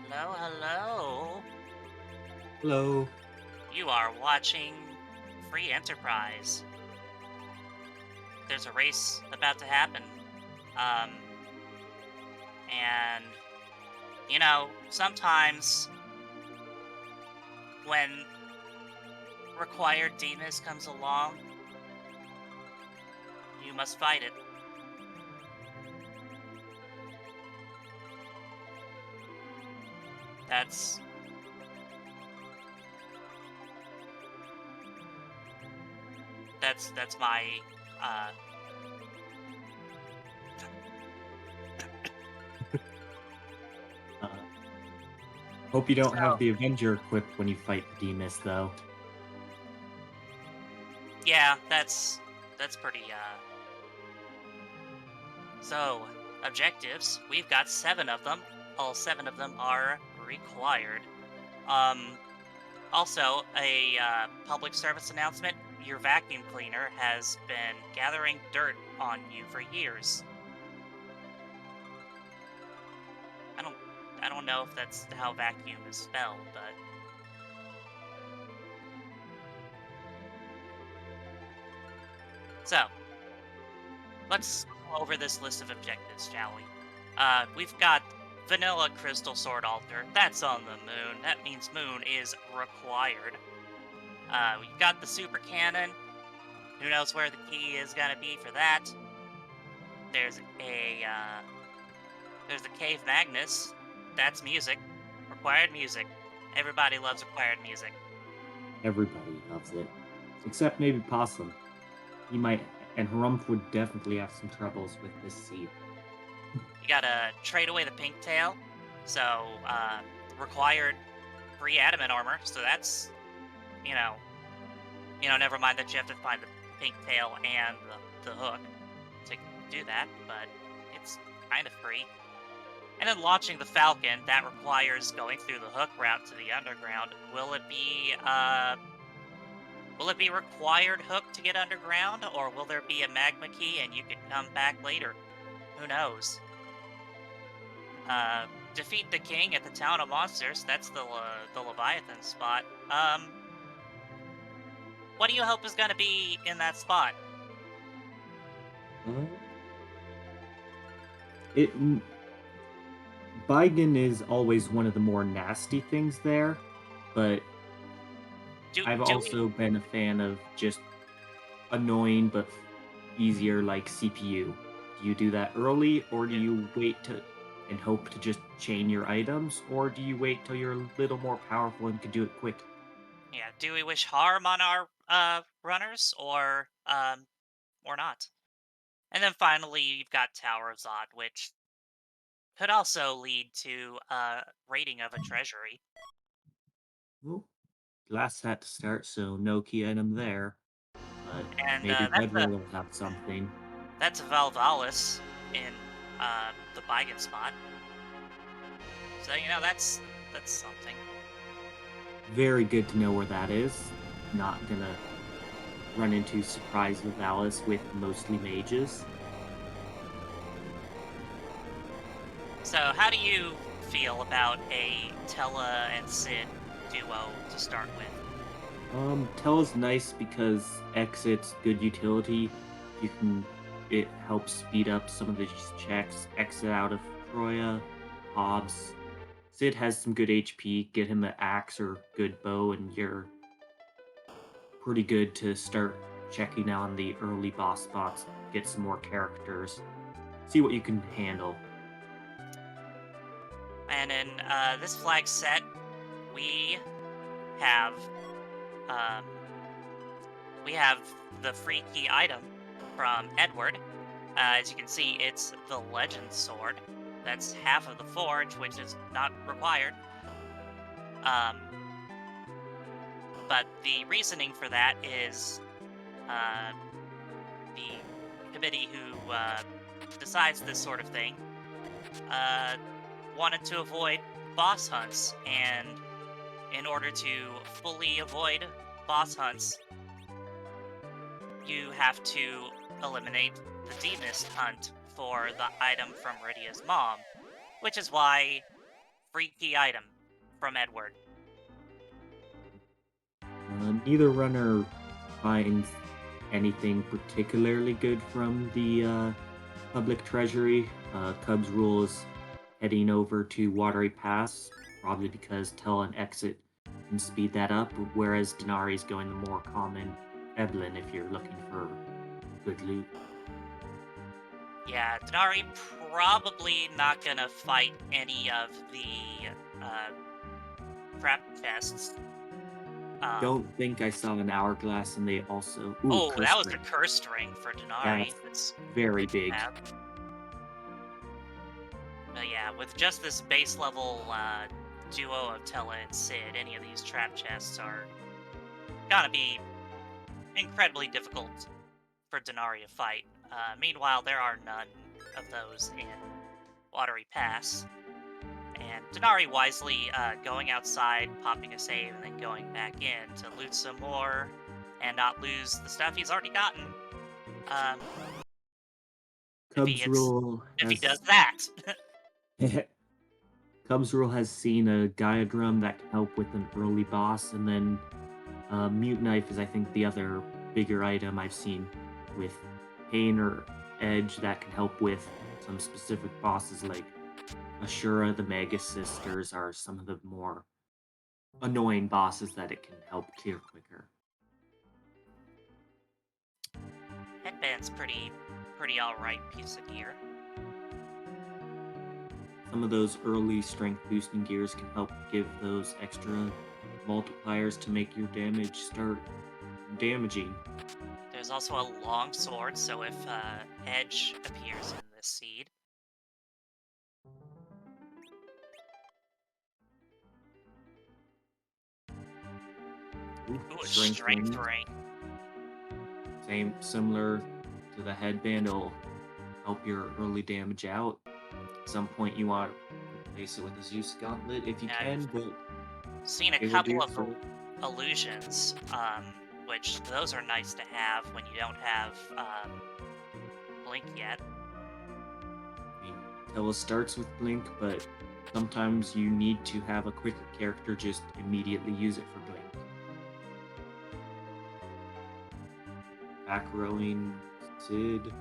Hello, hello. Hello. You are watching Free Enterprise. There's a race about to happen. Um, and, sometimes when required Demas comes along, you must fight it. That's, that's my, uh, Uh, Hope you don't so, have the Avenger equipped when you fight the Demas, though. yeah, that's pretty, so, objectives. We've got 7 of them. All 7 of them are required. Um, Also, a public service announcement: your vacuum cleaner has been gathering dirt on you for years. I don't, I don't know if that's how vacuum is spelled, but so let's go over this list of objectives, shall we? We've got vanilla crystal sword altar. That's on the moon. That means moon is required. We've got the super cannon. Who knows where the key is gonna be for that? There's a There's the Cave Magnus. That's music. Required music. Everybody loves required music. Everybody loves it. Except maybe Possum. He might, and Harumph would definitely have some troubles with this seat. You gotta trade away the pink tail. So, required free adamant armor. So that's, you know, never mind that you have to find the pink tail and the hook to do that, but it's kind of free. And then launching the Falcon, that requires going through the hook route to the underground. Will it be required hook to get underground, or will there be a magma key and you can come back later? Who knows? Uh, Defeat the king at the town of monsters. That's the Leviathan spot. What do you hope is gonna be in that spot? Uh, it Beigen is always one of the more nasty things there, but Do I've do we? also been a fan of just annoying but easier like CPU. Do you do that early, or do Yeah, you wait to and hope to just chain your items, or do you wait till you're a little more powerful and can do it quick? yeah. Do we wish harm on our runners, or not? And then finally, you've got Tower of Zod, which could also lead to raiding of a treasury. Well, last hat to start, so no key item there, but And maybe Bedroll will have something. that's Valvalis in the Beigen spot. So that's something. Very good to know where that is. Not gonna run into surprise with Alice with mostly mages. So how do you feel about a Tella and Sid duo to start with? Tell is nice because exit's good utility. You can it helps speed up some of these checks. Exit out of Troya, Hobbs. Sid has some good HP. Get him an axe or good bow, and you're pretty good to start checking on the early boss spots. Get some more characters. See what you can handle. And in this flag set, we have um, we have the free key item from Edward. As you can see, it's the Legend Sword. That's half of the Forge, which is not required. Um, but the reasoning for that is uh, the committee who decides this sort of thing uh, wanted to avoid boss hunts, and in order to fully avoid boss hunts, you have to eliminate the demist hunt for the item from Rydia's mom, which is why freaky item from Edward? Neither runner finds anything particularly good from the public treasury. Cubsrule is heading over to Watery Pass, probably because Tell and Exit can speed that up, whereas Dnarii is going the more common Evelyn if you're looking for good loot. Yeah, Dnarii probably not gonna fight any of the trap chests. Don't think I saw an hourglass, and they also Oh, curse that was the ring. curse ring for Dnarii. That's That's very good to big. have. But yeah, with just this base level duo of Tella and Sid, any of these trap chests are gonna be incredibly difficult for Dnarii to fight. Meanwhile, there are none of those in Watery Pass. And Dnarii wisely going outside, popping a save, and then going back in to loot some more and not lose the stuff he's already gotten. If he does that. Cubsrule has seen a Diadrum that can help with an early boss, and then Mute Knife is, I think, the other bigger item I've seen with Pain or Edge that can help with some specific bosses like Ashura. The Magus Sisters are some of the more annoying bosses that it can help clear quicker. Headband's pretty alright piece of gear. Some of those early strength boosting gears can help give those extra multipliers to make your damage start damaging. There's also a long sword, so if Edge appears in this seed. Ooh, a strength ring. Similar to the headband, it'll help your early damage out. At some point, you want to replace it with a Zeus Gauntlet if you can, but seen a couple of illusions, which those are nice to have when you don't have Blink yet. I mean, Tella starts with Blink, but sometimes you need to have a quicker character just immediately use it for Blink. Back rowing Sid.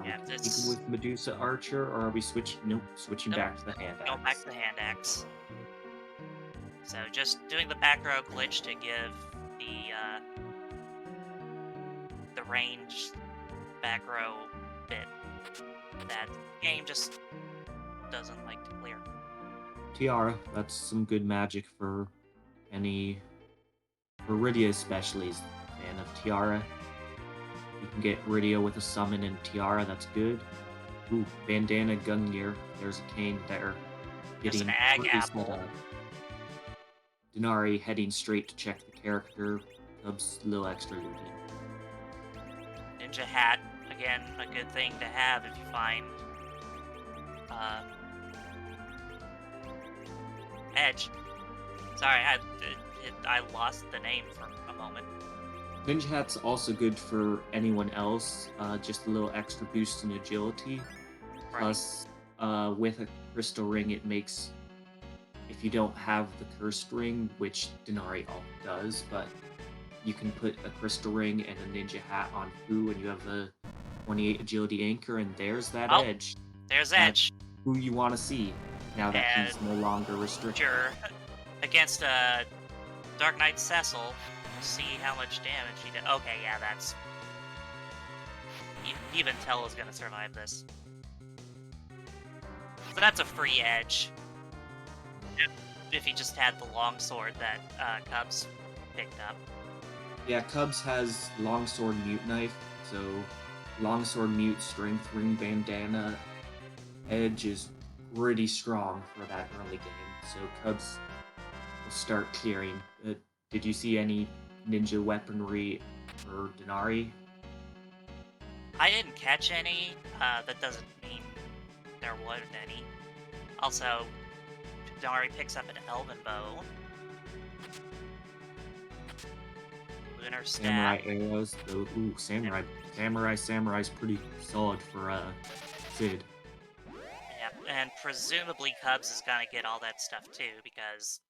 Yeah, Even with Medusa Archer, or are we switching? Nope, switching back to the hand axe. Going back to the hand axe. So just doing the back row glitch to give the range back row bit that game just doesn't like to clear. Tiara, that's some good magic for Rydia especially is a fan of Tiara. You can get Rydia with a summon and Tiara, that's good. Ooh, bandana gun gear. There's a cane there. There's an ag apple. Dnarii heading straight to check the character. Cubs a little extra looting. Ninja hat, again, a good thing to have if you find Edge. Sorry, I lost the name for a moment. Ninja hat's also good for anyone else. Just a little extra boost in agility. Right. Plus, with a crystal ring, it makes, if you don't have the cursed ring, which Dnarii does, but you can put a crystal ring and a ninja hat on Fu, and you have a 28 agility anchor, and there's that Edge. There's Edge. Who you want to see now that he's no longer restricted. Sure. Against Dark Knight Cecil, we'll see how much damage he did. Okay, yeah, that's... Even Tella's gonna survive this. So that's a free Edge. If he just had the longsword that Cubs picked up. Yeah, Cubs has longsword mute knife, so longsword mute strength ring bandana Edge is pretty strong for that early game. So Cubs will start clearing. Did you see any ninja weaponry for Dnarii? I didn't catch any. That doesn't mean there wasn't any. Also, Dnarii picks up an elven bow. Lunar staff. Samurai arrows. Ooh, Samurai's pretty solid for Sid. Yep, And presumably Cubs is gonna get all that stuff too, because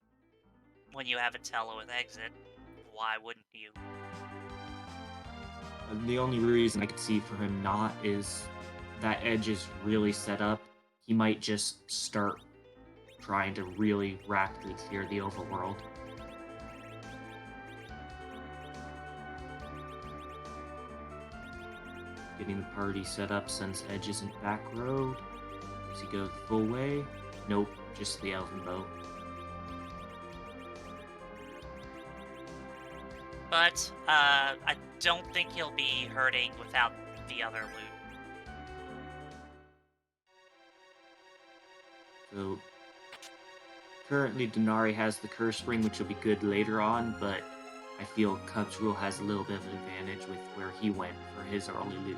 when you have a Tello with exit, why wouldn't you? The only reason I could see for him not is that edge is really set up. He might just start trying to really rapidly clear the overworld. Getting the party set up since Edge isn't back road. Does he go the full way? Nope, just the Elven Bow. But I don't think he'll be hurting without the other loot. So currently Dnarii has the Curse Ring, which will be good later on, but I feel Cubsrule has a little bit of an advantage with where he went for his early loot.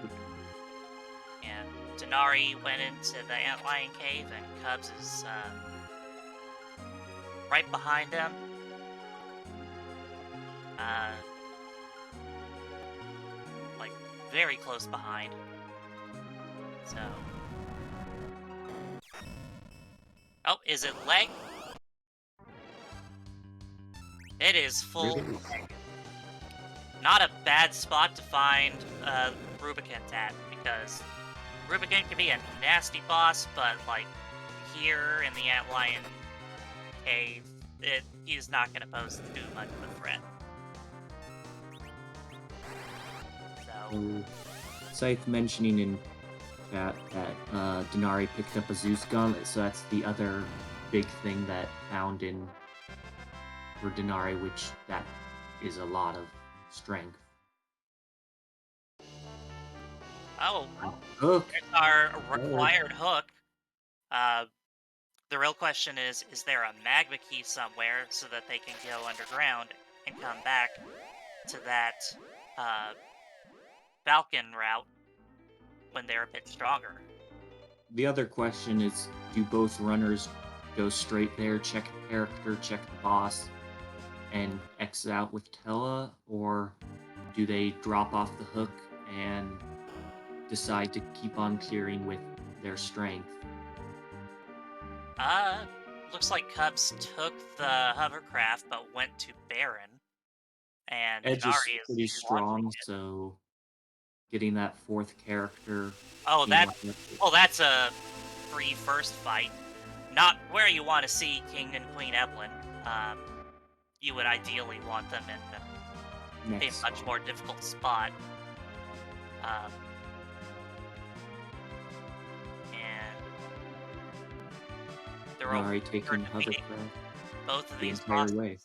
And Dnarii went into the Antlion Cave, and Cubs is right behind him. Like, very close behind. So... Oh, is it leg? It is full Really? leg. Not a bad spot to find Rubicant at, because Rubicant can be a nasty boss, but like here in the Antlion Cave, he's not going to pose too much of a threat. So, Scythe mentioning in chat that Dnarii picked up a Zeus Gauntlet, so that's the other big thing that found in for Dnarii, which that is a lot of strength. oh, Hook! there's our required hook. The real question is there a magma key somewhere so that they can go underground and come back to that Falcon route when they're a bit stronger? The other question is, do both runners go straight there, check the character, check the boss, and exit out with Tella, or do they drop off the hook and decide to keep on clearing with their strength? Looks like Cubs took the hovercraft but went to Baron, and Edge is Dnarii is pretty launching strong, it. so getting that fourth character. Oh, being that's a free first fight. Not where you want to see King and Queen Evelyn. You would ideally want them in next a much spot. more difficult spot. And Dnarii taking hovercraft both of the these entire bosses way.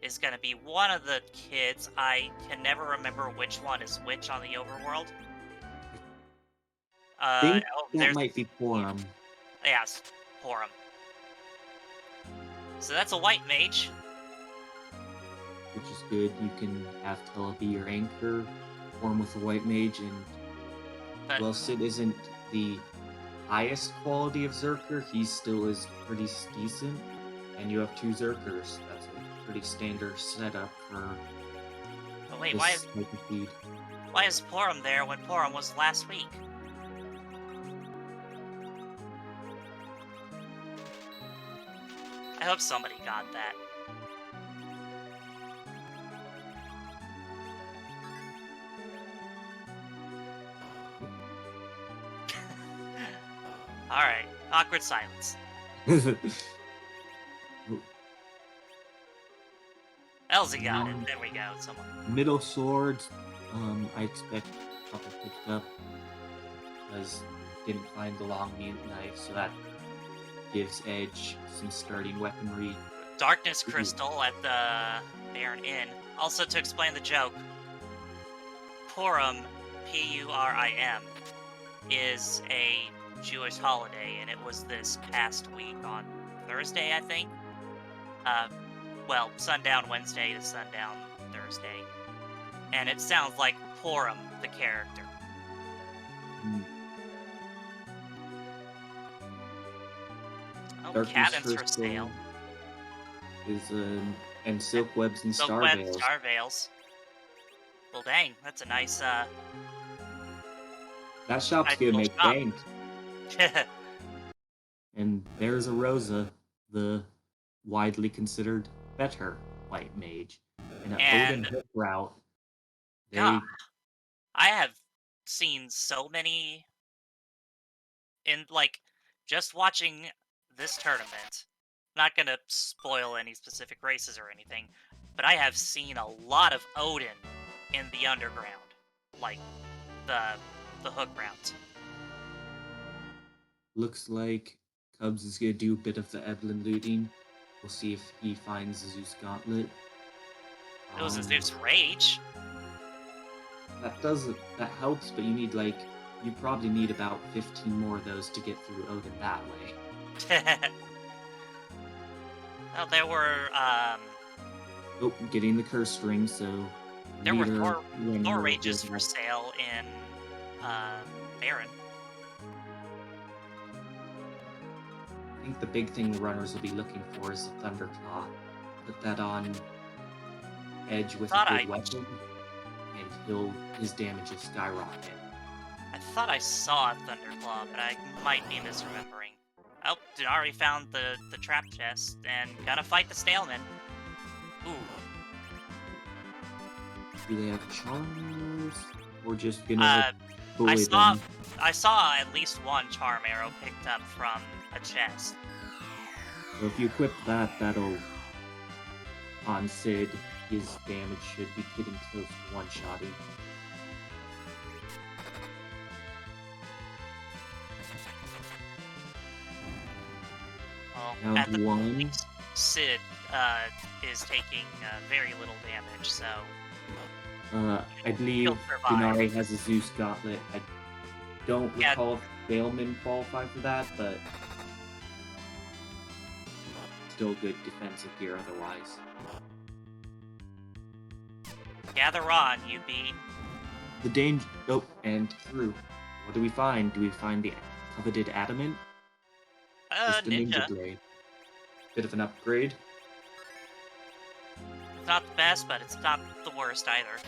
is going to be one of the kids. I can never remember which one is which on the overworld. I think oh, that there's might be Porum. Yes, Porum. So that's a white mage. Which is good. You can have Tella be your anchor, form with a white mage, and But while Sid isn't the highest quality of Zerker, he still is pretty decent. And you have two Zerkers. That's a pretty standard setup for but wait, this type of feed. why is Porum there when Porum was last week? I hope somebody got that. Alright, awkward silence. Elsie got it. There we go. Someone. Middle swords, I expect a couple picked up because didn't find the long mute knife, so that gives Edge some starting weaponry. Darkness Crystal at the Baron Inn. Also, to explain the joke, Purim, P-U-R-I-M, is a Jewish holiday, and it was this past week on Thursday, I think. Well, sundown Wednesday to sundown Thursday. And it sounds like Purim, the character. Oh, Darkness cabins for Crystal sale. is and silk webs and Silk star web veils. star veils. Well, dang, that's a nice, That shop's nice gonna little make shop. bank. And there's a Rosa, the widely considered better white mage. And an Odin And hook route, God, they I have seen so many in like just watching this tournament. Not gonna spoil any specific races or anything, but I have seen a lot of Odin in the underground, like the the hook route. looks like Cubs is gonna do a bit of the Evelyn looting. We'll see if he finds Zeus Gauntlet. It was a Um, Zeus Rage. that helps, but you probably need about 15 more of those to get through Odin that way. Well, there were Oh, getting the curse ring, so there were leader Thor runner will Rages for have. sale in Baron. I think the big thing the runners will be looking for is the Thunderclaw. Put that on Edge with a Thought good weapon, and his damage will skyrocket. I thought I saw a Thunderclaw, but I might be misremembering. Oh, Dnarii found the trap chest and gotta fight the Staleman. Ooh, Do they have charms? Or just gonna I bully saw them? I saw at least one charm arrow picked up from a chest. So if you equip that, that'll on Sid, his damage should be getting close to one-shotting. Well, Round at the one. least, Sid is taking very little damage, so I believe he'll survive. Dnarii has a Zeus Gauntlet. I don't Yeah. recall if Bailman qualified for that, but still good defensive gear otherwise. Gather on, UB. The danger. Oh, and through. What do we find? Do we find the coveted Adamant? Just a ninja Ninja. blade. Bit of an upgrade. It's not the best, but it's not the worst either.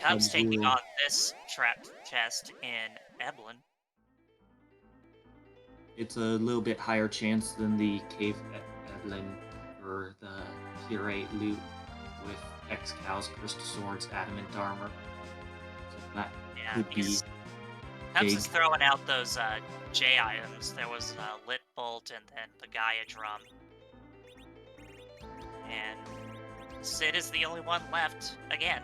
Cubs taking Cubsrule. on this trap chest in Eblin. It's a little bit higher chance than the Cave Evelyn for the Tier 8 loot with X-Cows, Crystal Swords, Adamant Armor. So that Yeah, could be because Cubs big. is throwing out those J items. There was a Lit Bolt and then the Gaia Drum. And Sid is the only one left again.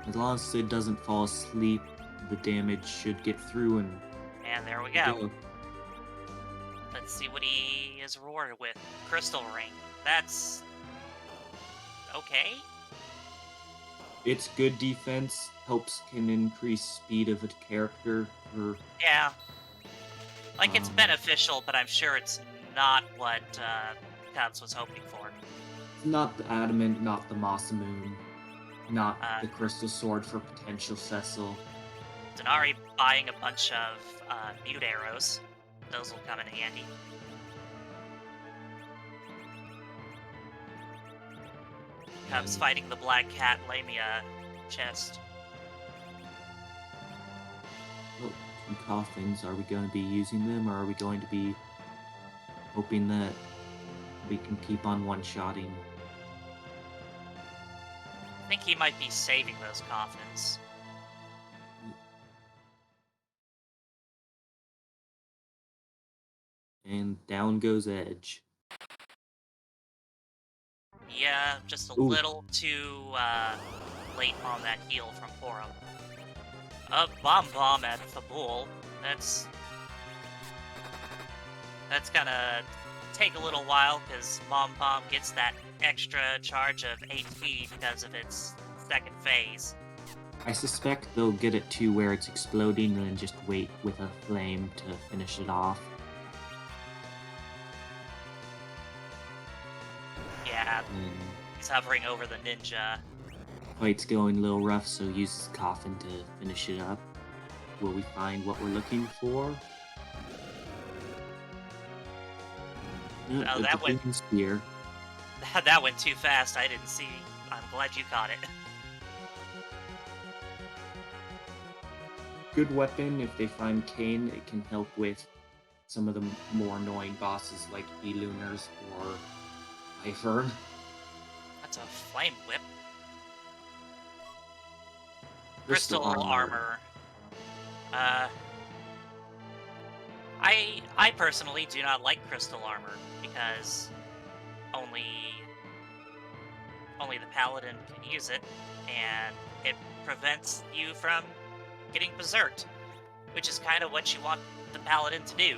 As long as Sid doesn't fall asleep, the damage should get through and And there we go. Let's see what he is rewarded with. Crystal Ring. That's okay. It's good defense, can increase speed of a character, or Yeah. Like, it's beneficial, but I'm sure it's not what Cubs was hoping for. not the Adamant, not the Masamune, not Uh, the Crystal Sword for potential Cecil. Dnarii buying a bunch of mute arrows. Those will come in handy. Cubs fighting the Black Cat Lamia chest. Oh, some coffins. Are we going to be using them, or are we going to be hoping that we can keep on one-shotting? I think he might be saving those coffins. And down goes Edge. Yeah, just a little too late on that heal from Forum. A bomb at the bull. That's gonna take a little while because Bomb gets that extra charge of HP because of its second phase. I suspect they'll get it to where it's exploding and then just wait with a flame to finish it off. Yeah, he's hovering over the ninja. Fight's going a little rough, so use his coffin to finish it up. Will we find what we're looking for? Oh, that went spear. that went too fast. I didn't see. I'm glad you caught it. Good weapon. If they find Kane, it can help with some of the more annoying bosses like E-Lunars or Ifern. That's a flame whip. Crystal armor. Uh, I personally do not like crystal armor because only the paladin can use it, and it prevents you from getting berserked, which is kind of what you want the paladin to do.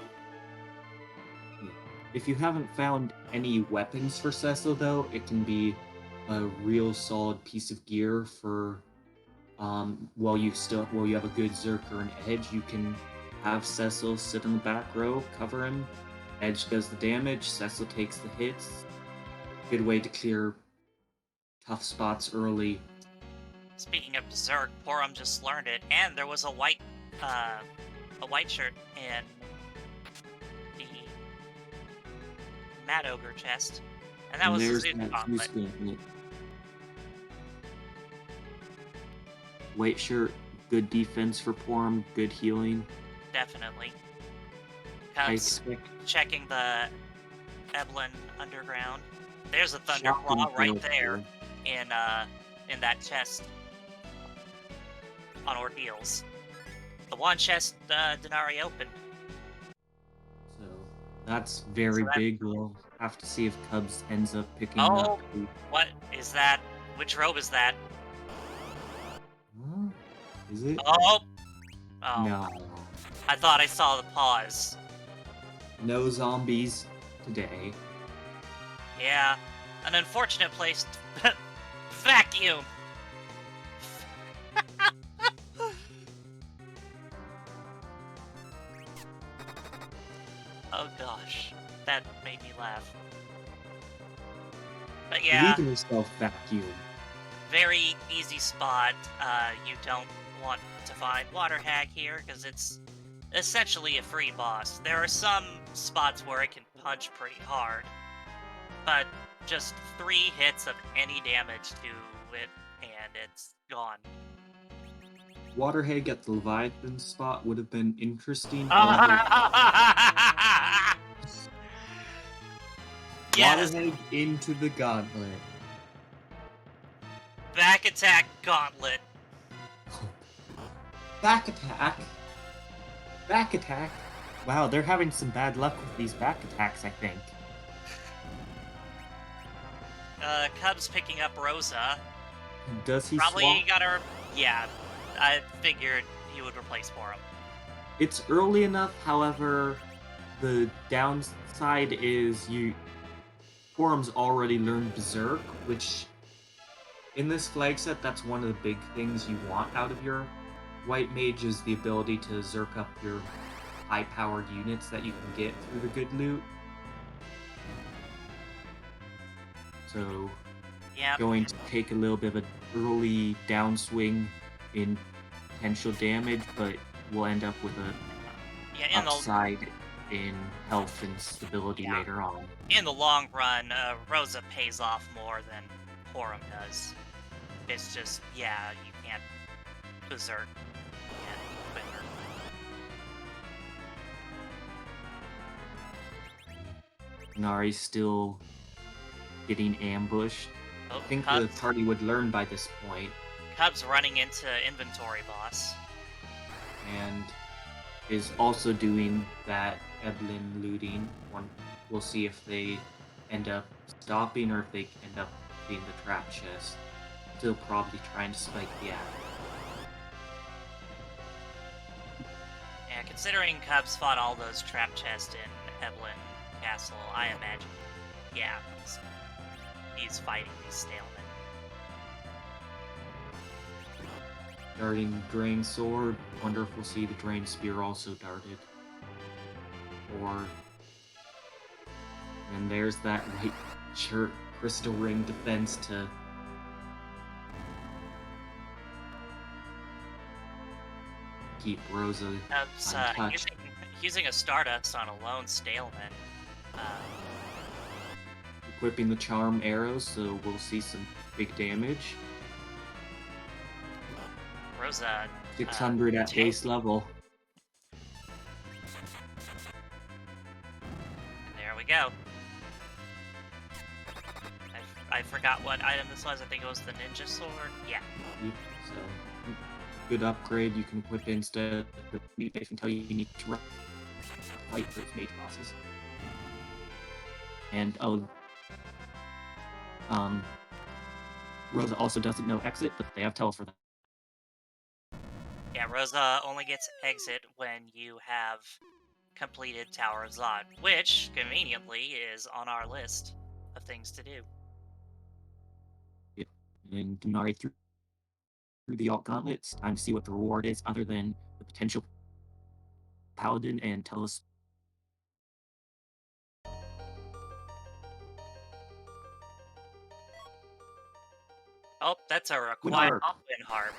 If you haven't found any weapons for Cecil, though, it can be a real solid piece of gear for while you have a good Zerker and Edge. You can have Cecil sit in the back row, cover him. Edge does the damage, Cecil takes the hits. Good way to clear tough spots early. Speaking of Berserk, Porum just learned it, and there was a white shirt in the Mad Ogre chest, and that was the Zeus Gauntlet. White shirt, good defense for Porum, good healing. Definitely. I expect checking the Eblin Underground. There's a Thunderclaw right there in that chest on Ordeals. The one chest Dnarii opened. So that's very big. We'll have to see if Cubs ends up picking up. Oh, what is that? Which robe is that? Is it? Oh. No. I thought I saw the pause. No zombies today. Yeah, an unfortunate place to vacuum. Oh gosh, that made me laugh. But yeah, Leave yourself vacuum. Very easy spot. You don't want to find Water Hag here because it's essentially a free boss. There are some spots where it can punch pretty hard, but just 3 hits of any damage to it and it's gone. Water Hag at the Leviathan spot would have been interesting. Yes. Water Hag into the gauntlet. Back attack gauntlet. Back attack? Back attack? Wow, they're having some bad luck with these back attacks, I think. Cubs picking up Rosa. Does he Probably swap? got her... Yeah, I figured he would replace Porum. It's early enough, however, the downside is Porum's already learned Berserk, which in this flag set, that's one of the big things you want out of your White Mage is the ability to Zerk up your high-powered units that you can get through the good loot. So, going to take a little bit of an early downswing in potential damage, but we'll end up with a upside in health and stability later on. In the long run, Rosa pays off more than Porum does. It's just, you can't Berserk and quit her. Dnarii's still getting ambushed. I think the party would learn by this point. Cubs running into inventory boss. And is also doing that Eblin looting. We'll see if they end up stopping or if they end up being the trap chest. Still probably trying to spike the ad. Yeah, considering Cubs fought all those trap chests in Eblin Castle, I imagine, he's fighting these stalemain. Darting Drain Sword. Wonder if we'll see the Drain Spear also darted. And there's that white shirt crystal ring defense to keep Rosa untouched. Using a Stardust on a lone Staleman. Equipping the Charm Arrows, so we'll see some big damage. Rosa... 600 at base level. we go. I forgot what item this was. I think it was the ninja sword. Yeah. So, good upgrade you can equip instead of meat base until you need to fight those mate bosses. And Rosa also doesn't know exit, but they have tele for that. Yeah, Rosa only gets exit when you have completed Tower of Zod, which, conveniently, is on our list of things to do. Yeah. And Dnarii through the alt gauntlet, it's time to see what the reward is, other than the potential paladin and tell us. Oh, that's a required Twin Harp.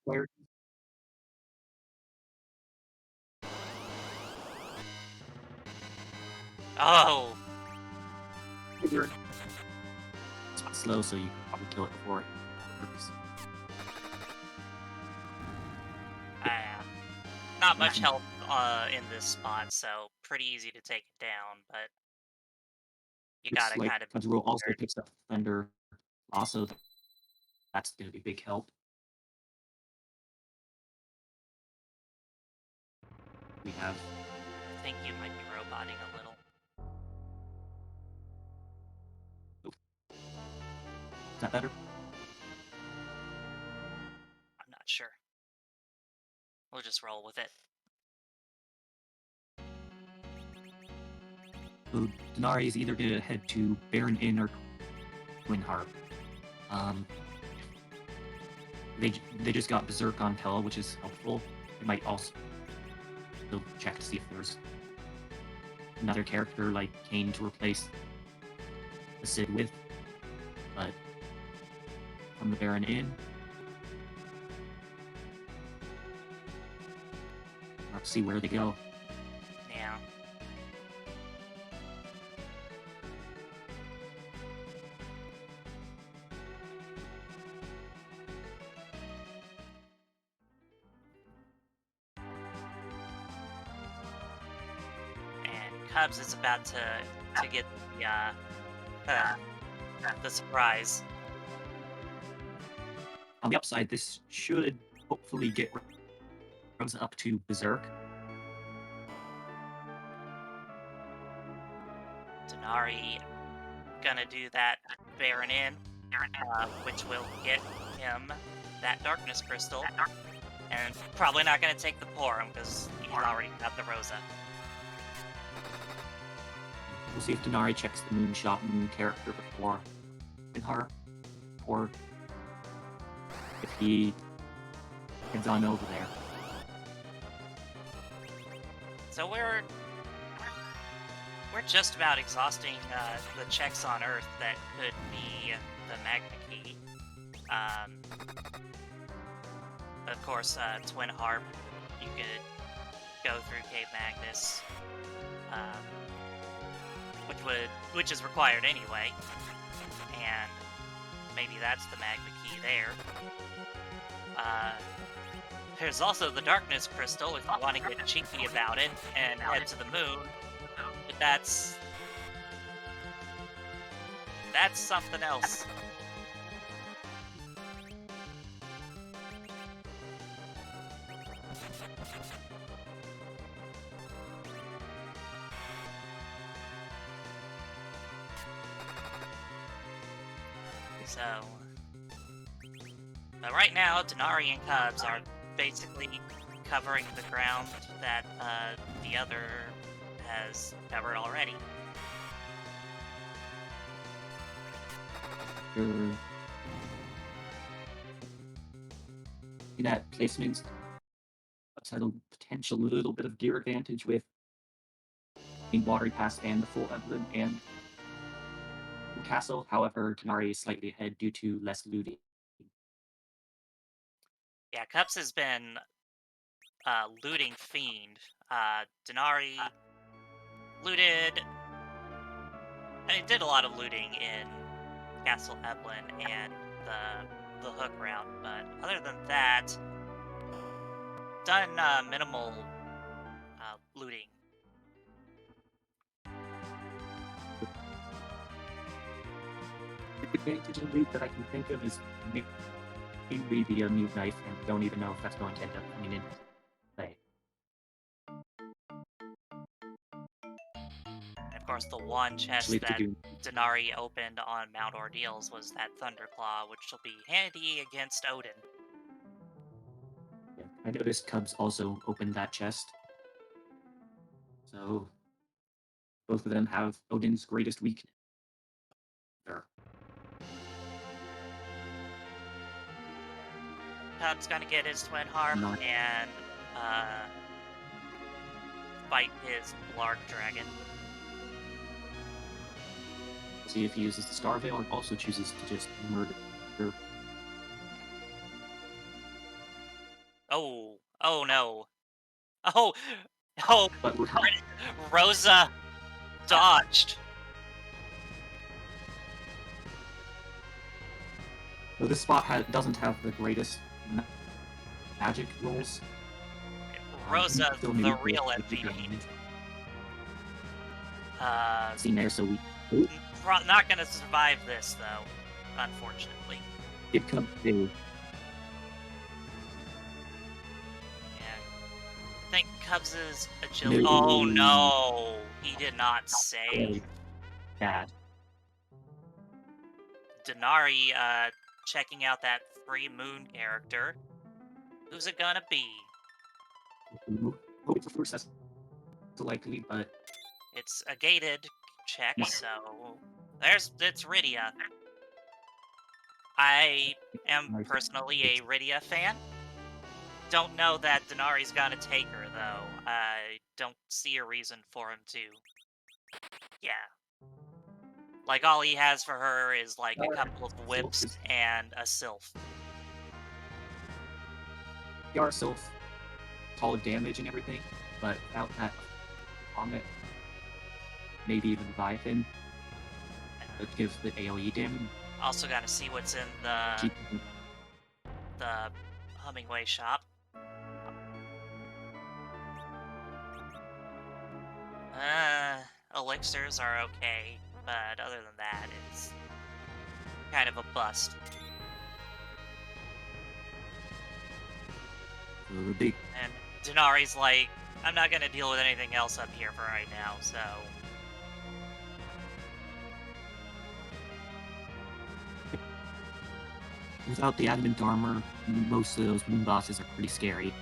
Required. Oh! It's slow, so you can probably kill it before it works. Not much health in this spot, so pretty easy to take it down, but you gotta kind of... Cubsrule also picks up Thunder. Also, that's going to be a big help. We have... I think you might be roboting a little. Is that better? I'm not sure. We'll just roll with it. So Dnarii is either going to head to Baron Inn or Twin Harp. They just got Berserk on Tell, which is helpful. They might also check to see if there's another character like Kane to replace the Sid with. But from the Baron Inn, let's see where they go. Yeah. And Cubs is about to get the surprise. On the upside, this should hopefully get Rosa up to Berserk. Dnarii gonna do that Baron Inn, which will get him that Darkness Crystal, and probably not gonna take the Porum because he's already got the Rosa. We'll see if Dnarii checks the Moonshot Moon character before her, or if he heads on over there. So we're just about exhausting the checks on Earth that could be the Magna Key. Of course, Twin Harp, you could go through Cave Magnus, which is required anyway, and maybe that's the Magna Key there. There's also the Darkness Crystal if you want to get cheeky about it and head to the moon. But that's something else. So, but right now, Dnarii and Cubs are basically covering the ground that the other has covered already. That placement has a potential little bit of gear advantage with the Watery Pass and the full emblem and the castle. However, Dnarii is slightly ahead due to less looting. Yeah, Cups has been looting fiend. Dnarii looted. I mean, did a lot of looting in Castle Eblin and the Hook route, but other than that, done minimal looting. advantage of loot that I can think of is maybe the new knife, and don't even know if that's going to end up coming in play. And of course, the one chest Actually, to that do Dnarii opened on Mount Ordeals was that Thunderclaw, which will be handy against Odin. yeah, I noticed Cubs also opened that chest. So both of them have Odin's greatest weakness. There. Cub's gonna get his Twin Harp Not- and fight his Blarg Dragon. See if he uses the Star Veil and also chooses to just murder. Oh, oh no. Oh, oh, But Rosa dodged. well, this spot doesn't have the greatest magic rolls. Rosa, Still the maybe real close to MVP. damage. Uh, Seen there, so we not gonna survive this though, unfortunately. give Cubs a Yeah. I think Cubs' agility. No. Oh no, he did not save. bad. Dnarii, checking out that free moon character. Who's it gonna be? Hope for first that's likely, but It's a gated check, Yeah. so it's Rydia. I am personally a Rydia fan. Don't know that Dnari's gonna take her though. I don't see a reason for him to. Yeah. Like all he has for her is like a couple of whips and a sylph. they are so solid damage and everything, but without that on it, maybe even Leviathan, that gives the AoE damage. Also gotta see what's in the Hummingway shop. Elixirs are okay, but other than that, it's kind of a bust. The big And Dnari's like, I'm not gonna deal with anything else up here for right now, so... without the adamant armor, most of those moon bosses are pretty scary.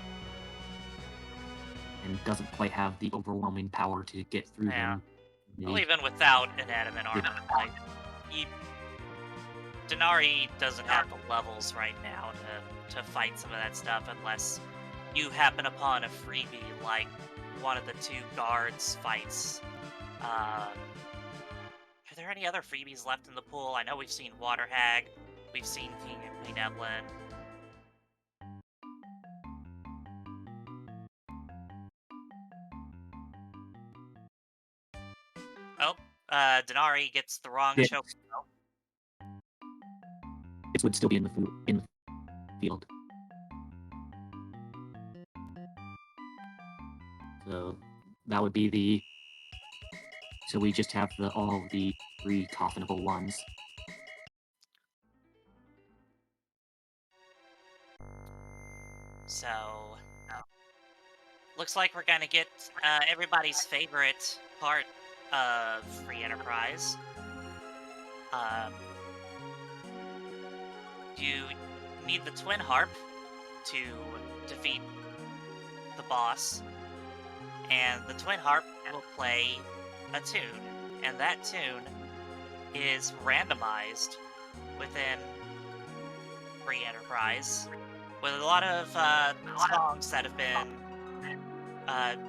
And doesn't quite have the overwhelming power to get through them. Well, even without an adamant armor, like, Dnarii doesn't have the levels right now to fight some of that stuff unless you happen upon a freebie like one of the two guards fights. Are there any other freebies left in the pool? I know we've seen Water Hag, we've seen King and Queen Evelyn. Oh, Dnarii gets the wrong choke. It would still be in the field. So that would be the. So we just have all the 3 coffinable ones. So, looks like we're gonna get everybody's favorite part of Free Enterprise. You need the Twin Harp to defeat the boss, and the Twin Harp will play a tune, and that tune is randomized within Free Enterprise, with a lot of songs that have been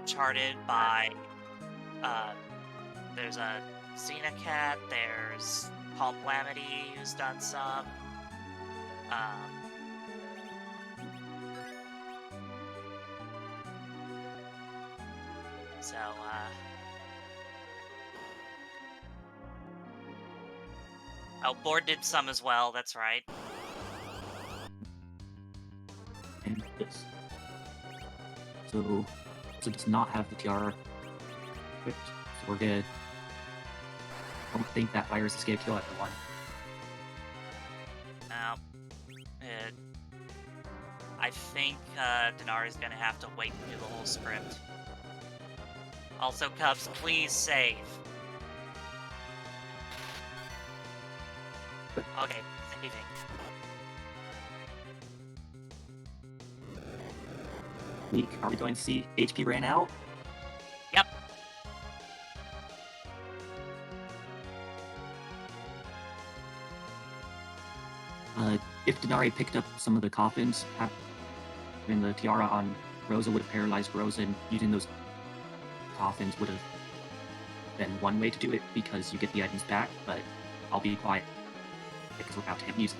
charted by, there's a Xenacat, there's Paul Blamity, who's done some, so, oh, Board did some as well, that's right. And this. So does not have the tiara equipped, so we're good. I don't think that virus escape kill everyone. No. It, I think Dnarii's gonna have to wait and do the whole script. Also, Cubs, please save. Okay, saving. Meek, are we going to see HP ran out? Yep. If Dnarii picked up some of the coffins, having the tiara on Rosa would have paralyzed Rosa, and using those coffins would have been one way to do it because you get the items back, but I'll be quiet because we're about to hit music.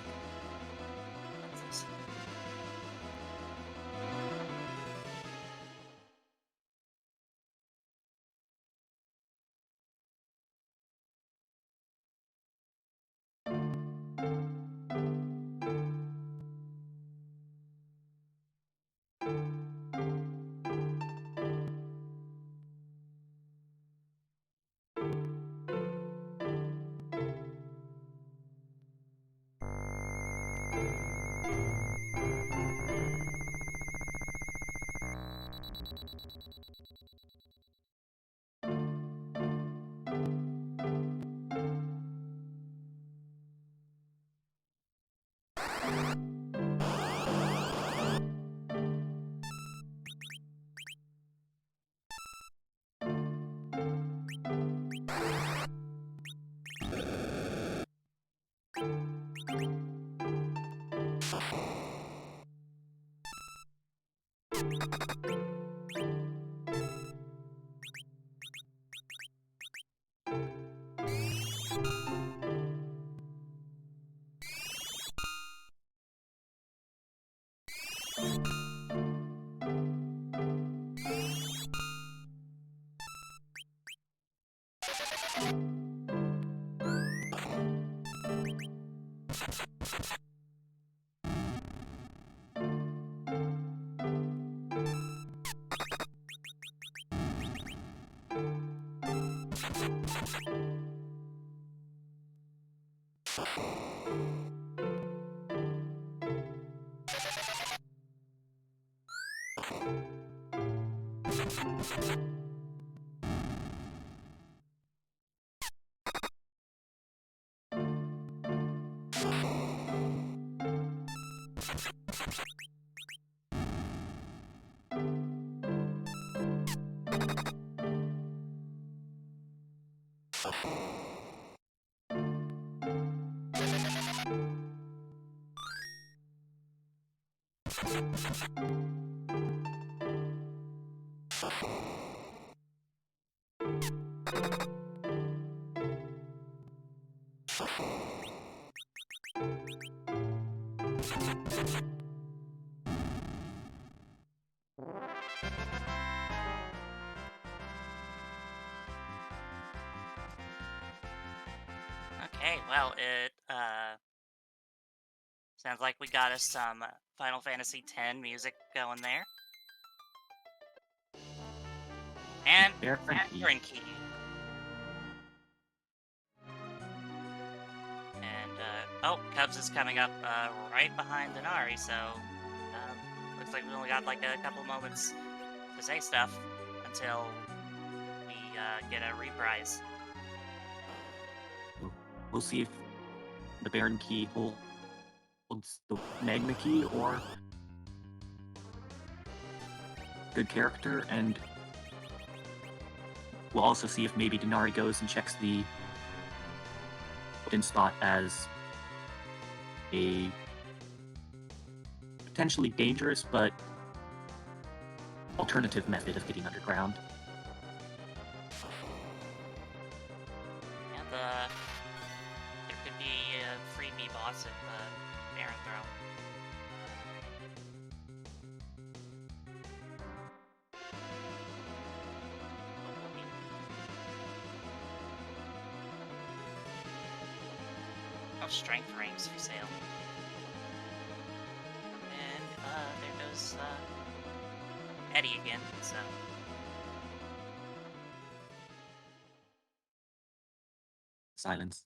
Okay, well, it sounds like we got us some Final Fantasy X music going there. And Baron Key. And, oh, Cubs is coming up right behind Dnarii, so looks like we only got like a couple moments to say stuff until we get a reprise. We'll see if the Baron Key holds the Magna Key or good character, and we'll also see if maybe Dnarii goes and checks the Golden Spot as a potentially dangerous but alternative method of getting underground. And there could be a freebie boss at the Baron Throne. Oh, strength rings for sale. And there goes Eddie again, so. Silence.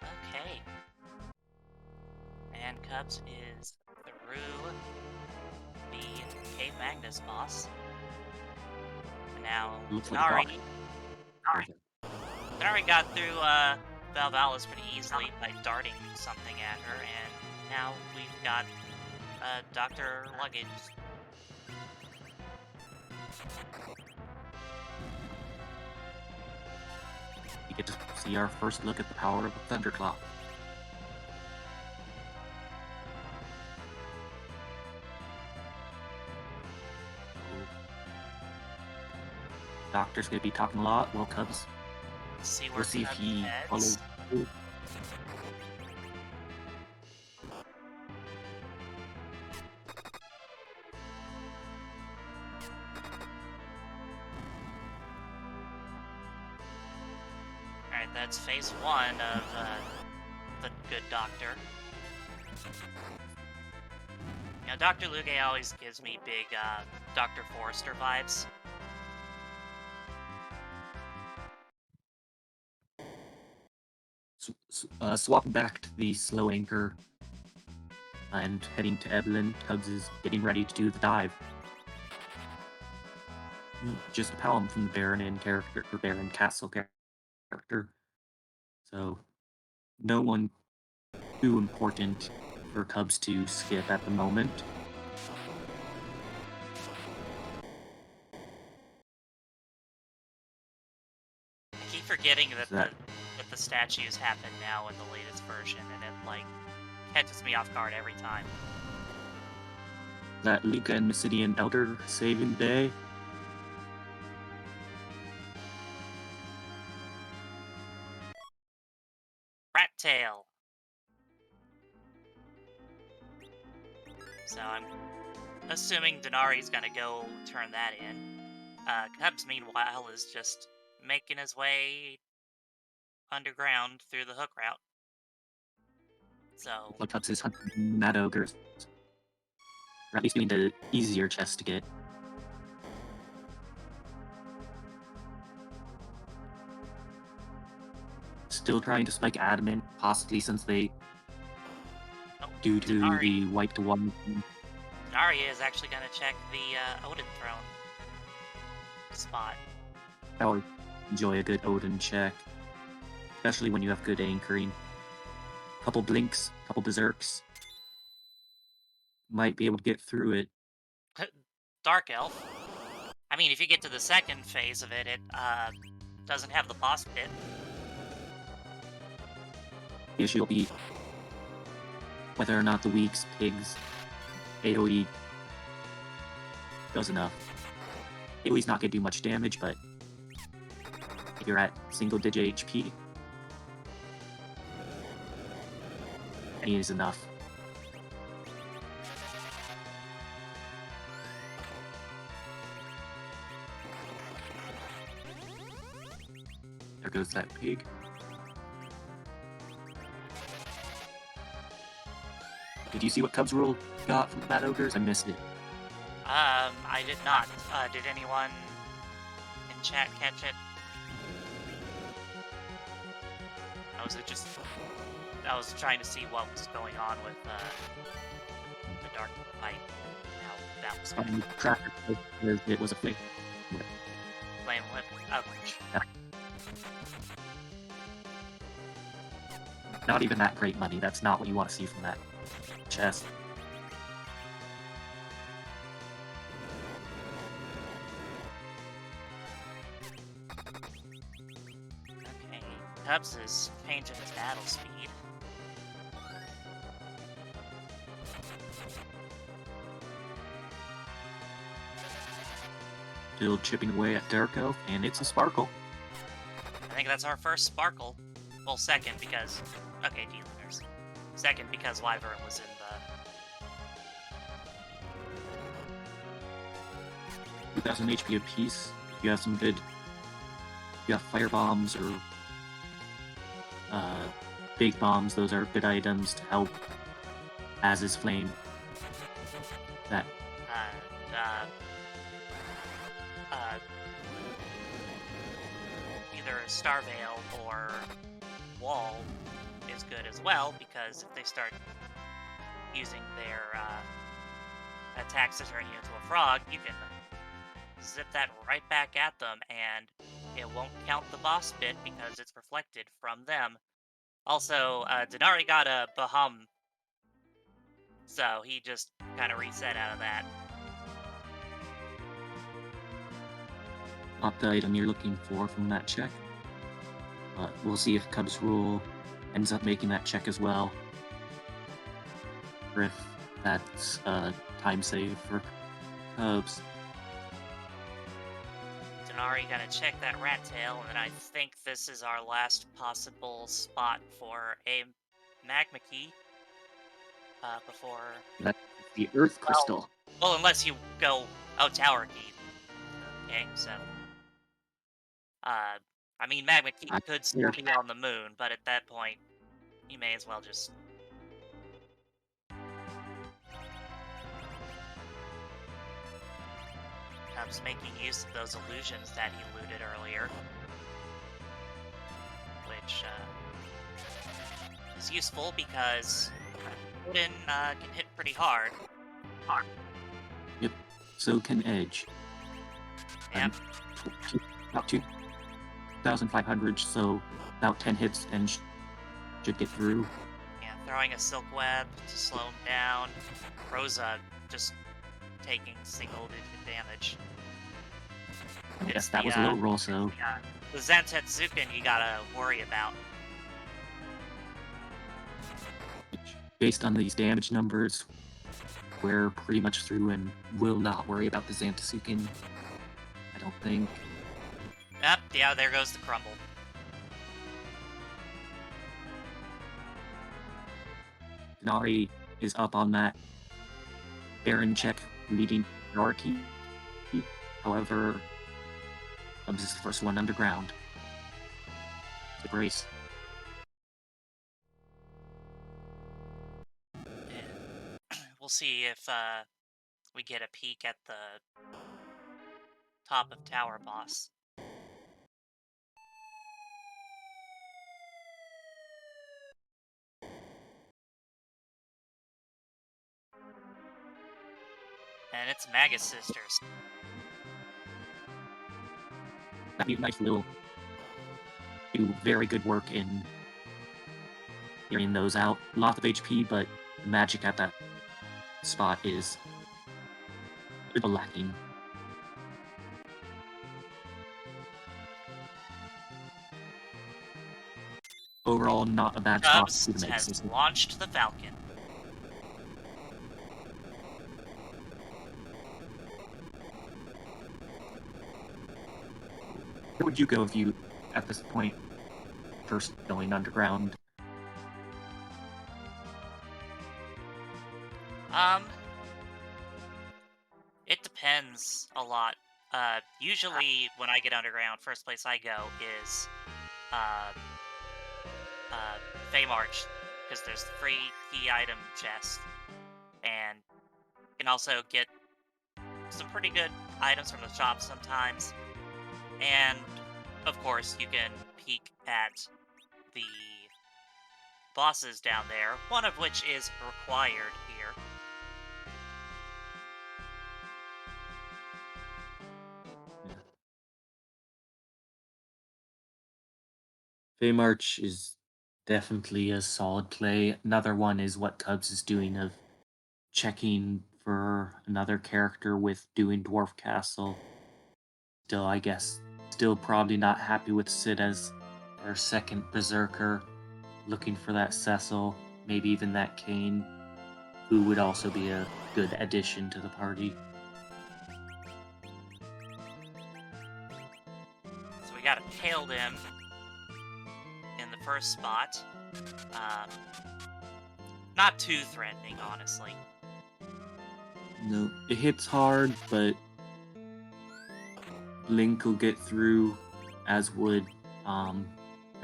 Okay. And Cubs is through the Cave Magnus boss. And now Looks like a Dnarii. boss. Dnarii got through Valvalis pretty easily by darting something at her, and now we've got Dr. Luggage. We get to see our first look at the power of a thunderclap. Doctor's gonna be talking a lot. Well, Cubs. See where We'll see if Cubs he heads. follows. Alright, that's phase one of the good doctor. You know, Dr. Luge always gives me big Dr. Forrester vibes. Swapping back to the slow anchor and heading to Evelyn. Cubs is getting ready to do the dive. Just a poem from the Baron in character, or Baron Castle character. So, no one too important for Cubs to skip at the moment. I keep forgetting that, So that- that the statues happen now in the latest version, and it, like, catches me off guard every time. That Luca and Mysidian Elder saving the day. Rat tail. So I'm assuming Dnarii's gonna go turn that in. Cubs, meanwhile, is just making his way underground through the hook route. So, Like Cubs is hunting mad ogres. Or at least getting the easier chest to get. Still trying to spike Adamant, possibly since they, oh, due to Dnarii. the wipe to one. Dnarii is actually gonna check the Odin throne spot. I always enjoy a good Odin check, especially when you have good anchoring. Couple blinks, couple berserks. Might be able to get through it. Dark Elf. I mean, if you get to the second phase of it, it doesn't have the boss pit. The issue will be whether or not the weak's pigs AoE does enough. AoE's not gonna do much damage, but if you're at single digit HP, any is enough. There goes that pig. Did you see what Cubsrule got from the Mad Ogres? I missed it. I did not. Did anyone in chat catch it? I was trying to see what was going on with the dark fight. Now that was Tracker says it was a flame whip. flame whip. Oh, Not even that great money. That's not what you want to see from that chest. okay. Cubs is changing his battle speed. Still chipping away at Dark Elf, and it's a Sparkle. I think that's our first Sparkle. Well, second because... Okay, Dealiners. Second because Wyvern was in the... 2,000 HP apiece. If you have some good... You have Fire Bombs or... Big Bombs, those are good items to help. As is Flame. That... either Starveil or Wall is good as well, because if they start using their attacks to turn you into a frog, you can zip that right back at them, and it won't count the boss bit because it's reflected from them. Also, Dnarii got a Bahum, so he just kind of reset out of that. Not the item you're looking for from that check. But we'll see if Cubsrule ends up making that check as well. Or if that's a time save for Cubs. Dnarii gonna check that rat tail, and then I think this is our last possible spot for a magma key. Before... That's the Earth Crystal. Well, unless you go... Oh, tower key. Okay, so... I mean, magma key could still be on the moon, but at that point, you may as well just... Cubs making use of those illusions that he looted earlier. Which, is useful because Odin can hit pretty hard. Yep, so can Edge. Yep. About 2,500, so about 10 hits and should get through. Yeah, throwing a silk web to slow him down. Rosa just taking single-digit damage. Yes, that was a low roll, so... The Zantetsuken you gotta worry about. Based on these damage numbers, we're pretty much through and will not worry about the Zantetsuken. I don't think. Yep, yeah, there goes the crumble. Dnarii is up on that Baron check leading Dnarii. However, Cubs is the first one underground. The brace. We'll see if we get a peek at the top of tower boss. And it's Magus Sisters. That Mutant Knife will do very good work in clearing those out. Lots of HP, but the magic at that spot is a bit lacking. Overall, not a bad spot Cubs to the Magus has Sisters. launched the Falcon. Where would you go if you, at this point, first going underground? It depends a lot. Usually when I get underground, first place I go is Fey March, because there's the free key item chest, and you can also get some pretty good items from the shop sometimes. And of course, you can peek at the bosses down there, one of which is required here. Baymarch is definitely a solid play. Another one is what Cubs is doing of checking for another character with doing Dwarf Castle. Still, I guess, still probably not happy with Sid as their second Berserker. Looking for that Cecil, maybe even that Kane, who would also be a good addition to the party. So we got a tailed him in the first spot. Not too threatening, honestly. No, it hits hard, but Link will get through, as would, I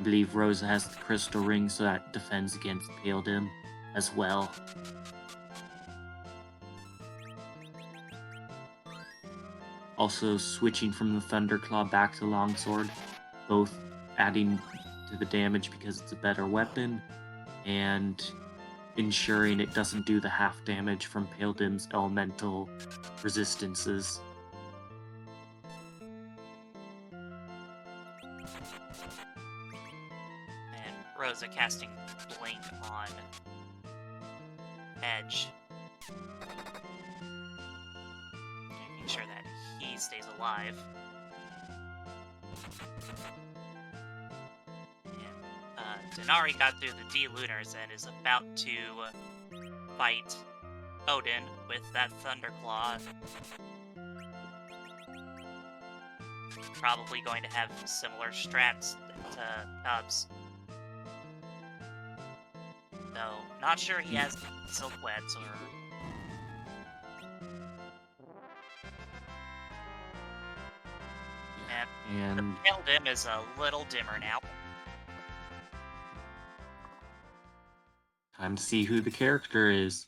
believe Rosa has the crystal ring, so that defends against Paladin as well. Also switching from the Thunderclaw back to Longsword, both adding to the damage because it's a better weapon, and ensuring it doesn't do the half damage from Paladin's elemental resistances. And Rosa casting Blink on Edge. Making sure that he stays alive. And Dnarii got through the D-Lunars and is about to fight Odin with that Thunderclaw. Probably going to have similar strats to Cubs. Though, not sure he has Silkwebs or... And the tail dim is a little dimmer now. Time to see who the character is.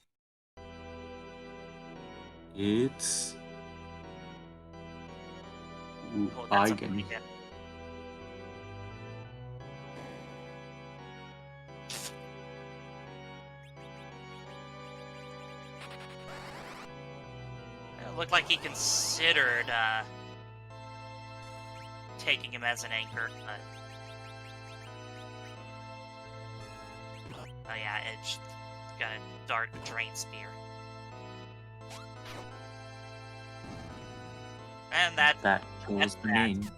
It's... Oh, that's a Eigen. pretty good. It looked like he considered taking him as an anchor, but... Oh yeah, Edge got a dart drain spear. And that kills the main.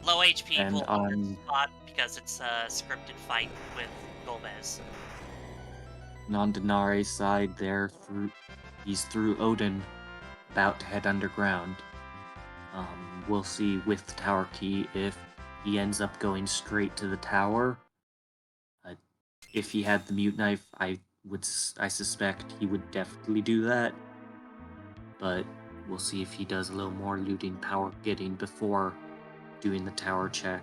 Low HP And pull over spot because it's a scripted fight with Golbez. And on Dnarii's side there, he's through Odin, about to head underground. We'll see with the tower key if he ends up going straight to the tower. If he had the mute knife, I suspect he would definitely do that. But we'll see if he does a little more looting power getting before doing the tower check.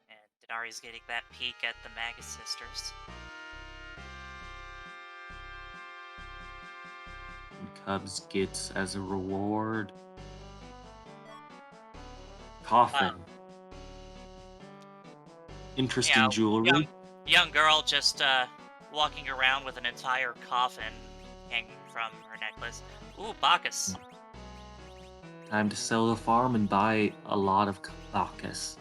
And Dnarii's getting that peek at the Magus Sisters. And Cubs gets as a reward coffin. Interesting jewelry. Young girl just walking around with an entire coffin hanging from her necklace. Ooh, Bacchus. Time to sell the farm and buy a lot of Bacchus.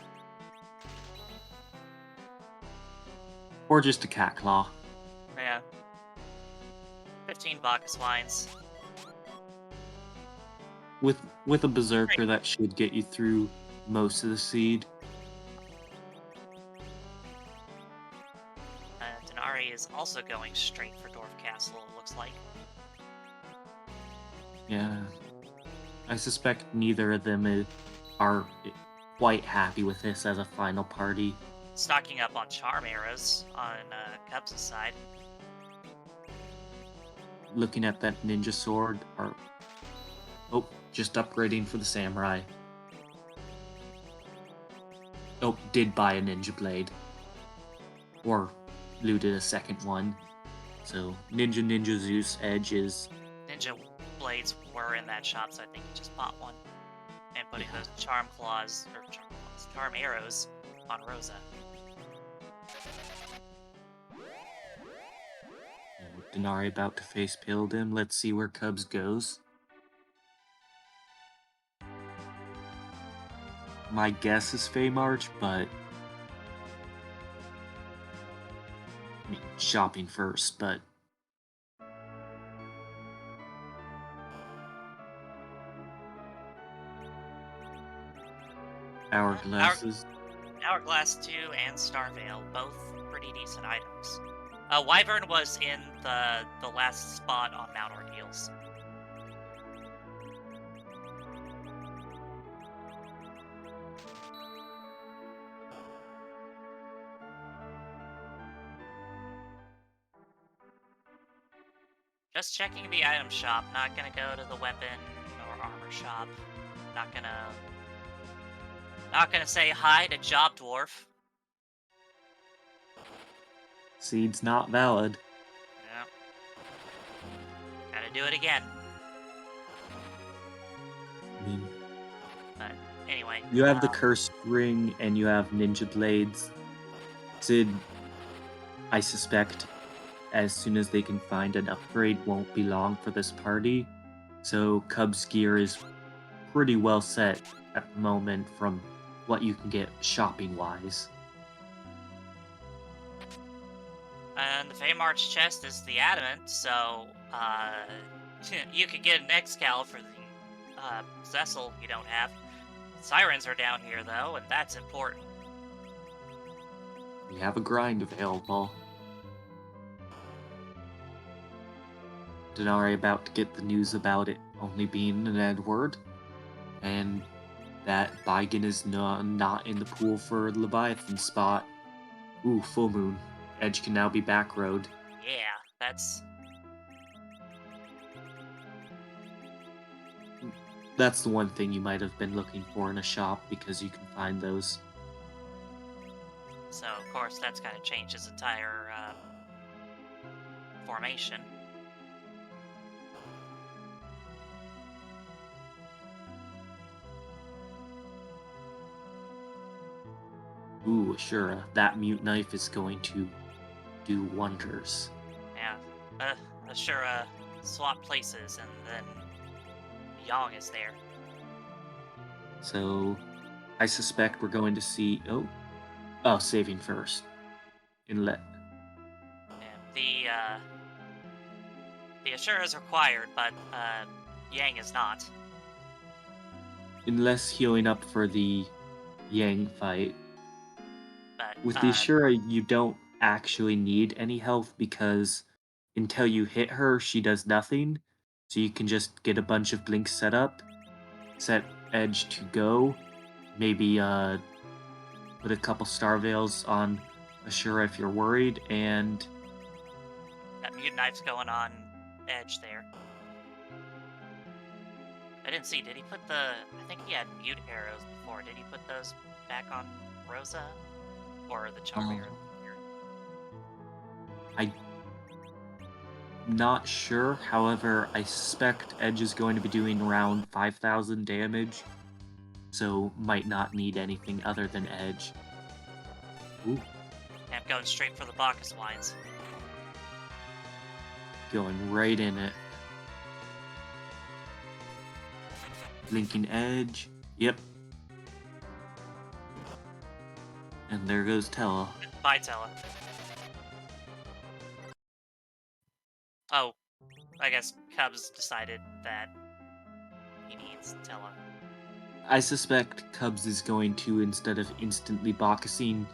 Or just a cat claw. Yeah. 15 Bacchus wines. With a Berserker, that should get you through most of the seed. Dnarii is also going straight for Dwarf Castle, it looks like. Yeah. I suspect neither of them are quite happy with this as a final party. Stocking up on charm arrows on Cubs' side. Looking at that ninja sword, just upgrading for the samurai. Oh, did buy a ninja blade. Or looted a second one. So, Ninja Zeus edges. Ninja blades were in that shop, so I think he just bought one. And putting those charm arrows on Rosa. Dnarii about to face him. Let's see where Cubs goes. My guess is Fey March, but I mean, shopping first, but Hourglasses. Hourglass 2 and Starveil, both pretty decent items. Wyvern was in the last spot on Mount Ordeals. Just checking the item shop, not gonna go to the weapon or armor shop. Not gonna say hi to Job Dwarf. Seed's not valid. Yeah. Gotta do it again. I mean, but anyway. You have the Cursed Ring and you have Ninja Blades. Sid, I suspect, as soon as they can find an upgrade, won't be long for this party. So Cub's gear is pretty well set at the moment from what you can get shopping-wise. And the Fey March chest is the Adamant, so you could get an Excal for the Cecil you don't have. Sirens are down here, though, and that's important. We have a grind available. Dnarii about to get the news about it only being an Edward, and that Bigan is not in the pool for Leviathan spot. Ooh, full moon. Edge can now be back road. Yeah, That's the one thing you might have been looking for in a shop, because you can find those. So, of course, that's going to change his entire formation. Ooh, Ashura, that mute knife is going to do wonders. Yeah, Ashura swap places, and then Yang is there. So, I suspect we're going to see... Oh, saving first. Inlet. Yeah, the Ashura is required, but Yang is not. Unless healing up for the Yang fight. But, with the Ashura, you don't actually need any health, because until you hit her, she does nothing. So you can just get a bunch of blinks set up, set Edge to go, maybe put a couple Starveils on Ashura if you're worried, and... That mute knife's going on Edge there. I didn't see, did he put the... I think he had mute arrows before. Did he put those back on Rosa? Or the Charmer? I'm not sure. However, I suspect Edge is going to be doing around 5,000 damage, so might not need anything other than Edge. Ooh. I'm going straight for the Bacchus wines. Going right in it. Blinking Edge. Yep. And there goes Tella. Bye, Tella. Oh, I guess Cubs decided that he needs Tella. I suspect Cubs is going to, instead of instantly Bacchusing,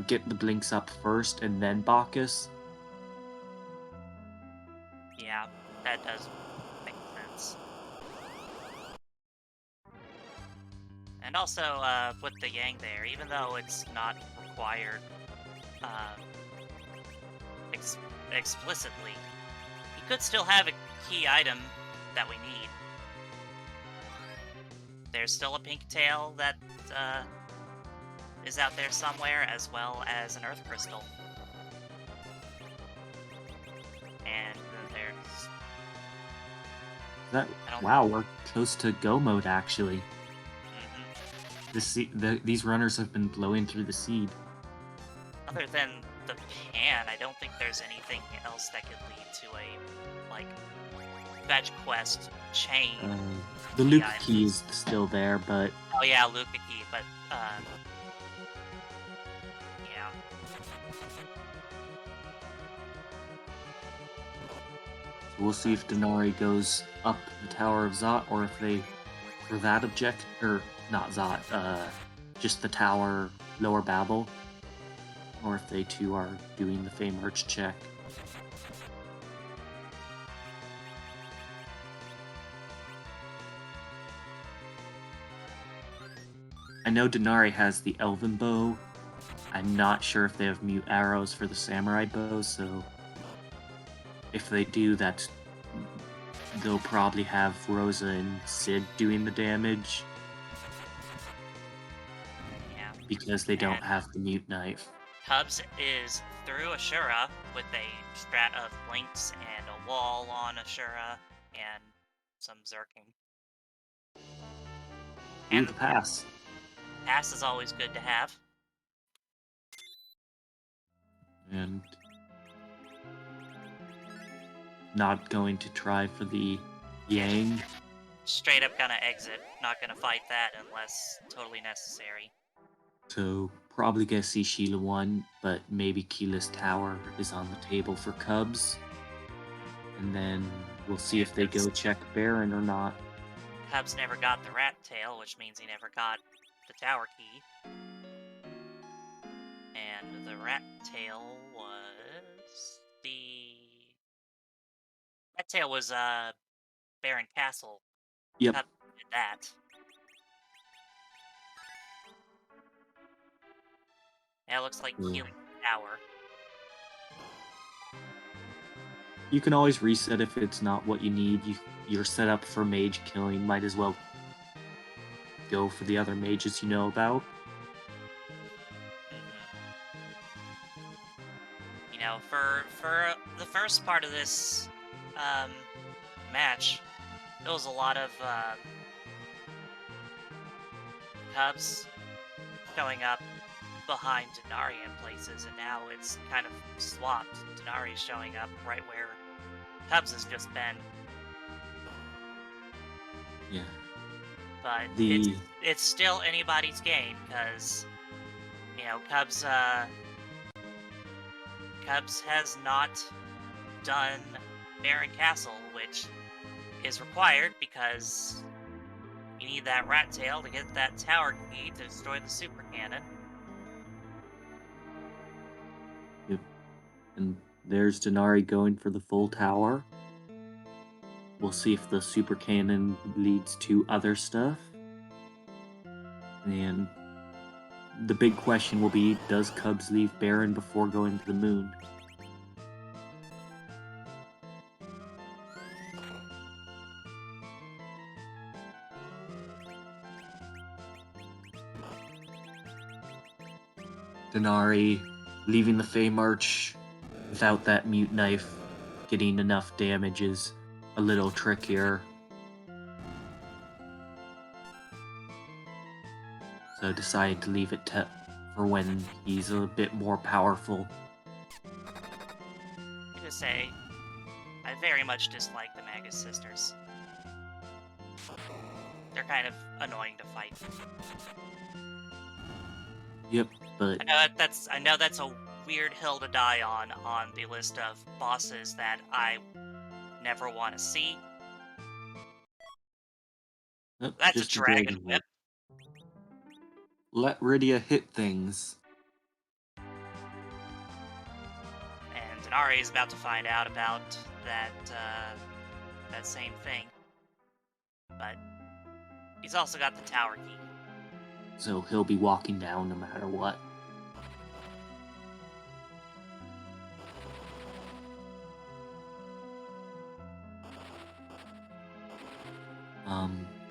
get the blinks up first and then Bacchus. Yeah, that does make sense. And also, with the Yang there, even though it's not required explicitly, he could still have a key item that we need. There's still a pink tail that is out there somewhere, as well as an earth crystal. And there's... Wow, we're close to go mode, actually. Mm-hmm. These runners have been blowing through the seed. Other than the pan, I don't think there's anything else that could lead to a, like, fetch quest chain. The Luke items. key is still there, but Oh yeah, Luca key, but, yeah. we'll see if Dnarii goes up the Tower of Zot, or if they, for that object, or not Zot, just the tower Lower Babel, or if they too are doing the Fame Arch check. I know Dnarii has the Elven Bow. I'm not sure if they have mute arrows for the Samurai Bow, so if they do, they'll probably have Rosa and Sid doing the damage. Yeah. Because they don't have the mute knife. Cubs is through Ashura with a strat of links and a wall on Ashura and some Zerking. And the pass. Pass is always good to have. And not going to try for the Yang. Straight up gonna exit. Not gonna fight that unless totally necessary. So probably gonna see Sheila 1, but maybe Keyless Tower is on the table for Cubs. And then we'll see if they go check Baron or not. Cubs never got the rat tail, which means he never got the tower key. And the rat tail was Rat tail was Baron Castle. Yep. Cubs did that. Now it looks like healing tower. You can always reset if it's not what you need. You're set up for mage killing. Might as well go for the other mages you know about. You know, for the first part of this match, there was a lot of Cubs showing up behind Dnarii in places, and now it's kind of swapped. Dnarii showing up right where Cubs has just been. Yeah. But it's still anybody's game, because, you know, Cubs has not done Baron Castle, which is required because you need that rat tail to get that tower key to destroy the super cannon. Yep. And there's Dnarii going for the full tower. We'll see if the super cannon leads to other stuff. And the big question will be, does Cubs leave Baron before going to the moon? Dnarii leaving the Fame Arch without that mute knife, getting enough damage is a little trickier. So decided to leave it for when he's a bit more powerful. I just say, I very much dislike the Magus sisters. They're kind of annoying to fight. Yep, but I know that's a weird hill to die on the list of bosses that I never want to see. That's a dragon whip. Let Rydia hit things. And Dnarii is about to find out about that same thing. But he's also got the tower key. So he'll be walking down no matter what.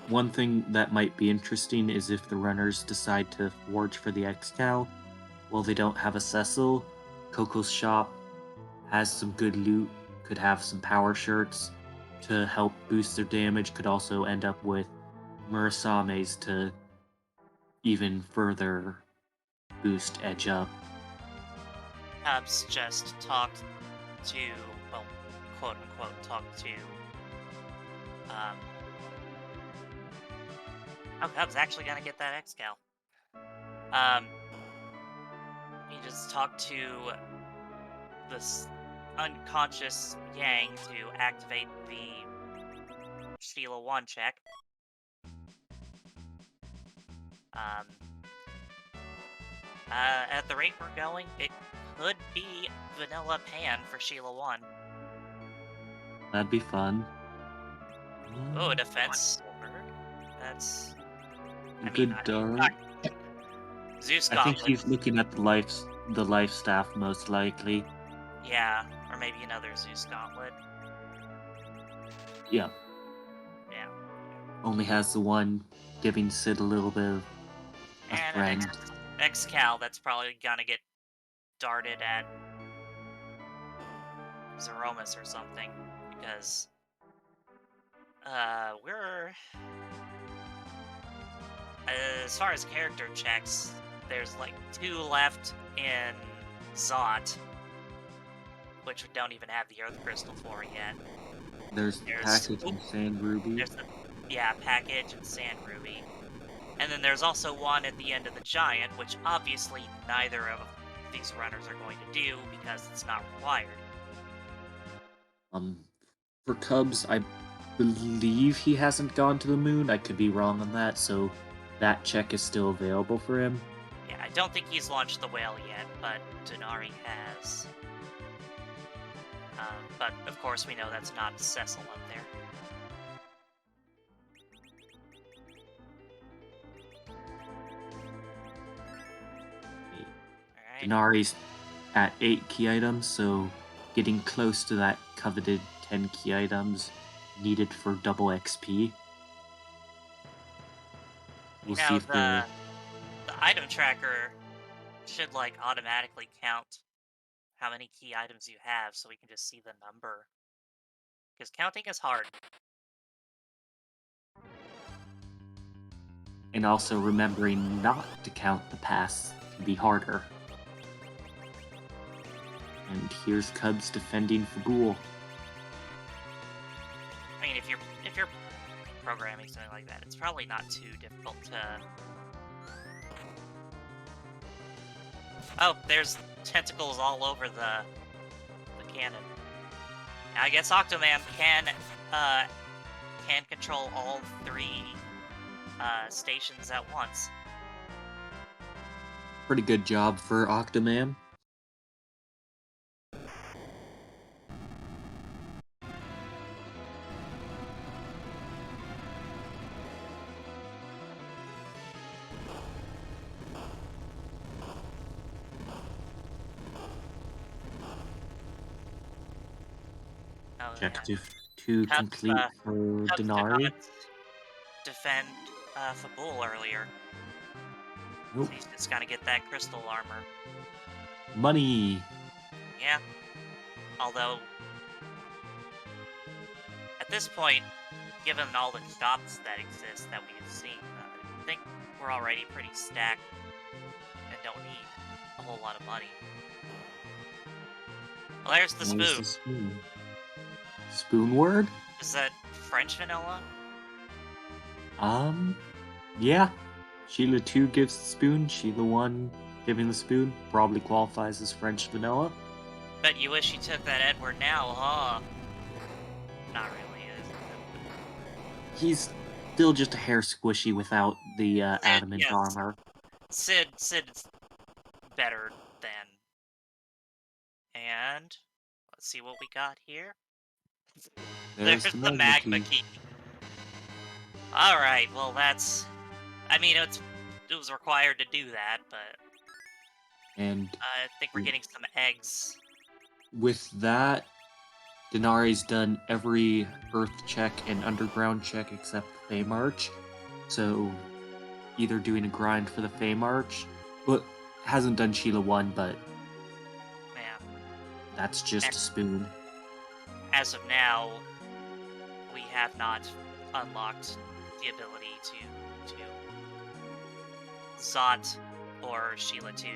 One thing that might be interesting is if the runners decide to forge for the X-Cow. While they don't have a Cecil, Coco's shop has some good loot, could have some power shirts to help boost their damage, could also end up with Murasame's to even further boost edge up. Cubs just talked to, well, quote unquote, talked to, um, oh, Cubs actually gonna get that X-Cal. He just talked to this unconscious Yang to activate the Sheila 1 check. Um, at the rate we're going, it could be Vanilla Pan for Sheila 1. That'd be fun. Oh, defense sword. That's... I Good mean, darn. Zeus I think Gauntlet. he's looking at the life staff most likely. Yeah, or maybe another Zeus Gauntlet. Yeah. Yeah. Only has the one, giving Sid a little bit of a And friend. an X-Cal that's probably gonna get darted at Zeromus or something, because we're as far as character checks, there's like 2 left in Zot, which we don't even have the Earth Crystal for yet. There's Package and Sand Ruby. There's Package and Sand Ruby. And then there's also one at the end of the Giant, which obviously neither of these runners are going to do because it's not required. For Cubs, I believe he hasn't gone to the moon. I could be wrong on that, so that check is still available for him. Yeah, I don't think he's launched the whale yet, but Dnarii has. But of course, we know that's not Cecil up there. Alright. Dnari's at 8 key items, so getting close to that coveted 10 key items needed for double XP. We'll see if the item tracker should like automatically count how many key items you have, so we can just see the number. Because counting is hard. And also remembering not to count the pass can be harder. And here's Cubs defending Fabul. I mean, if you're programming something like that, it's probably not too difficult to... Oh, there's tentacles all over the cannon. I guess Octoman can control all 3 stations at once. Pretty good job for Octoman. Oh, Objective 2 Cubs, complete for Cubs did Dnarii. not defend Fabul earlier. Nope. So he's just gotta get that crystal armor. Money! Yeah. Although, at this point, given all the shops that exist that we've seen, I think we're already pretty stacked and don't need a whole lot of money. Well, there's the spoon. Where's the spoon? Spoon word? Is that French vanilla? Yeah. Sheila 2 gives the spoon, Sheila 1 giving the spoon. Probably qualifies as French vanilla. Bet you wish you took that Edward now, huh? Not really, is it? He's still just a hair squishy without the adamant yes. armor. Sid's better than... And... let's see what we got here. There's the magma key. Alright, well that's... I mean, it was required to do that, but... And I think we're getting some eggs. with that, Dnari's done every Earth check and Underground check except the Fey March. So, either doing a grind for the Fey March, but hasn't done Sheila 1, but Yeah. that's just a spoon. As of now, we have not unlocked the ability to Zot or Sheila 2.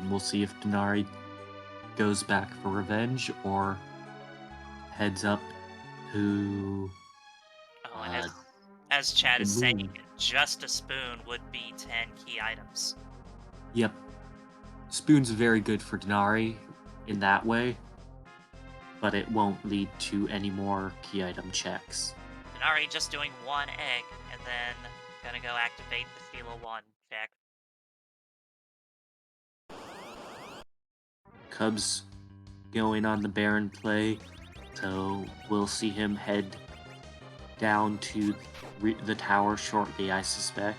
We'll see if Dnarii goes back for revenge or heads up to Oh, and as Chad the is saying, moon. just a spoon would be 10 key items. Yep. Spoon's very good for Dnarii in that way, but it won't lead to any more key item checks. Dnarii just doing one egg, and then gonna go activate the Sheila 1 check. Cubs going on the Baron play, so we'll see him head down to the tower shortly, I suspect.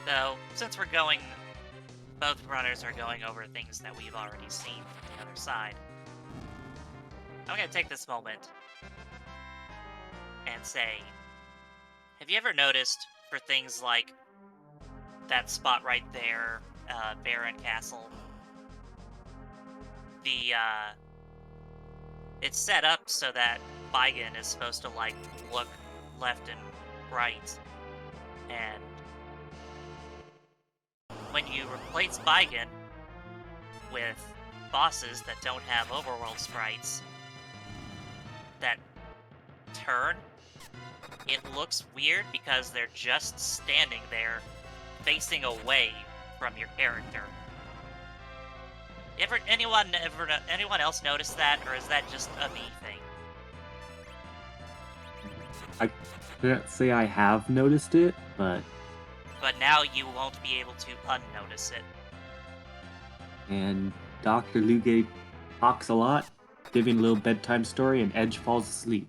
So, since we're going, both runners are going over things that we've already seen from the other side, I'm gonna take this moment and say, have you ever noticed for things like that spot right there, Baron Castle, it's set up so that Baigen is supposed to, like, look left and right, and when you replace Baigen with bosses that don't have overworld sprites that turn, it looks weird because they're just standing there facing away from your character. Anyone else notice that, or is that just a me thing? I can't say I have noticed it, but now you won't be able to unnotice it. and Dr. Lugate talks a lot, giving a little bedtime story, and Edge falls asleep.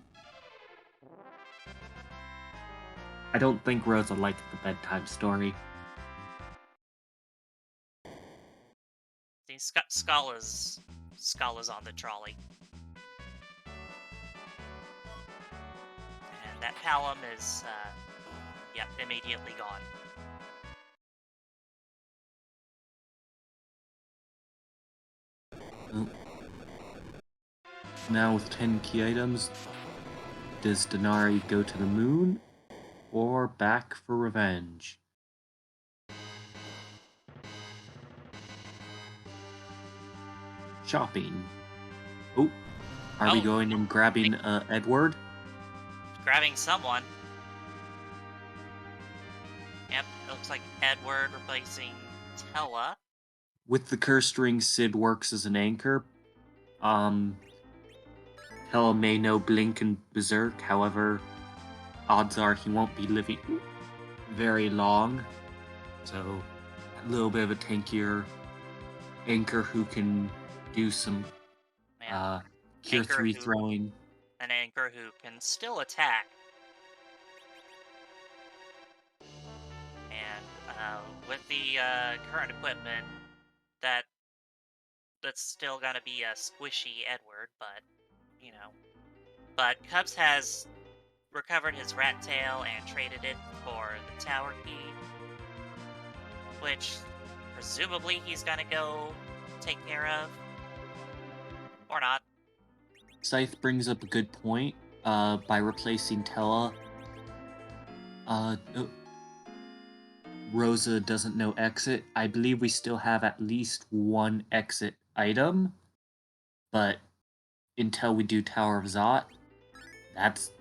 I don't think Rosa liked the bedtime story. See, Scala's on the trolley. And that Palom is, yep, immediately gone. Well, now with 10 key items, does Dnarii go to the moon or back for revenge? Shopping. Oh, are we going and grabbing Edward? Grabbing someone. Yep, it looks like Edward replacing Tella. With the cursed ring, Sid works as an anchor. Tella may know Blink and Berserk, however, odds are he won't be living very long. So, a little bit of a tankier anchor who can do some Cure 3 throwing. An anchor who can still attack. And with the current equipment, that's still gonna be a squishy Edward, but, you know. But Cubs has recovered his rat tail and traded it for the tower key, which presumably he's gonna go take care of. Or not. Scythe brings up a good point. By replacing Tella, Rosa doesn't know exit. I believe we still have at least one exit item, but until we do Tower of Zot, that's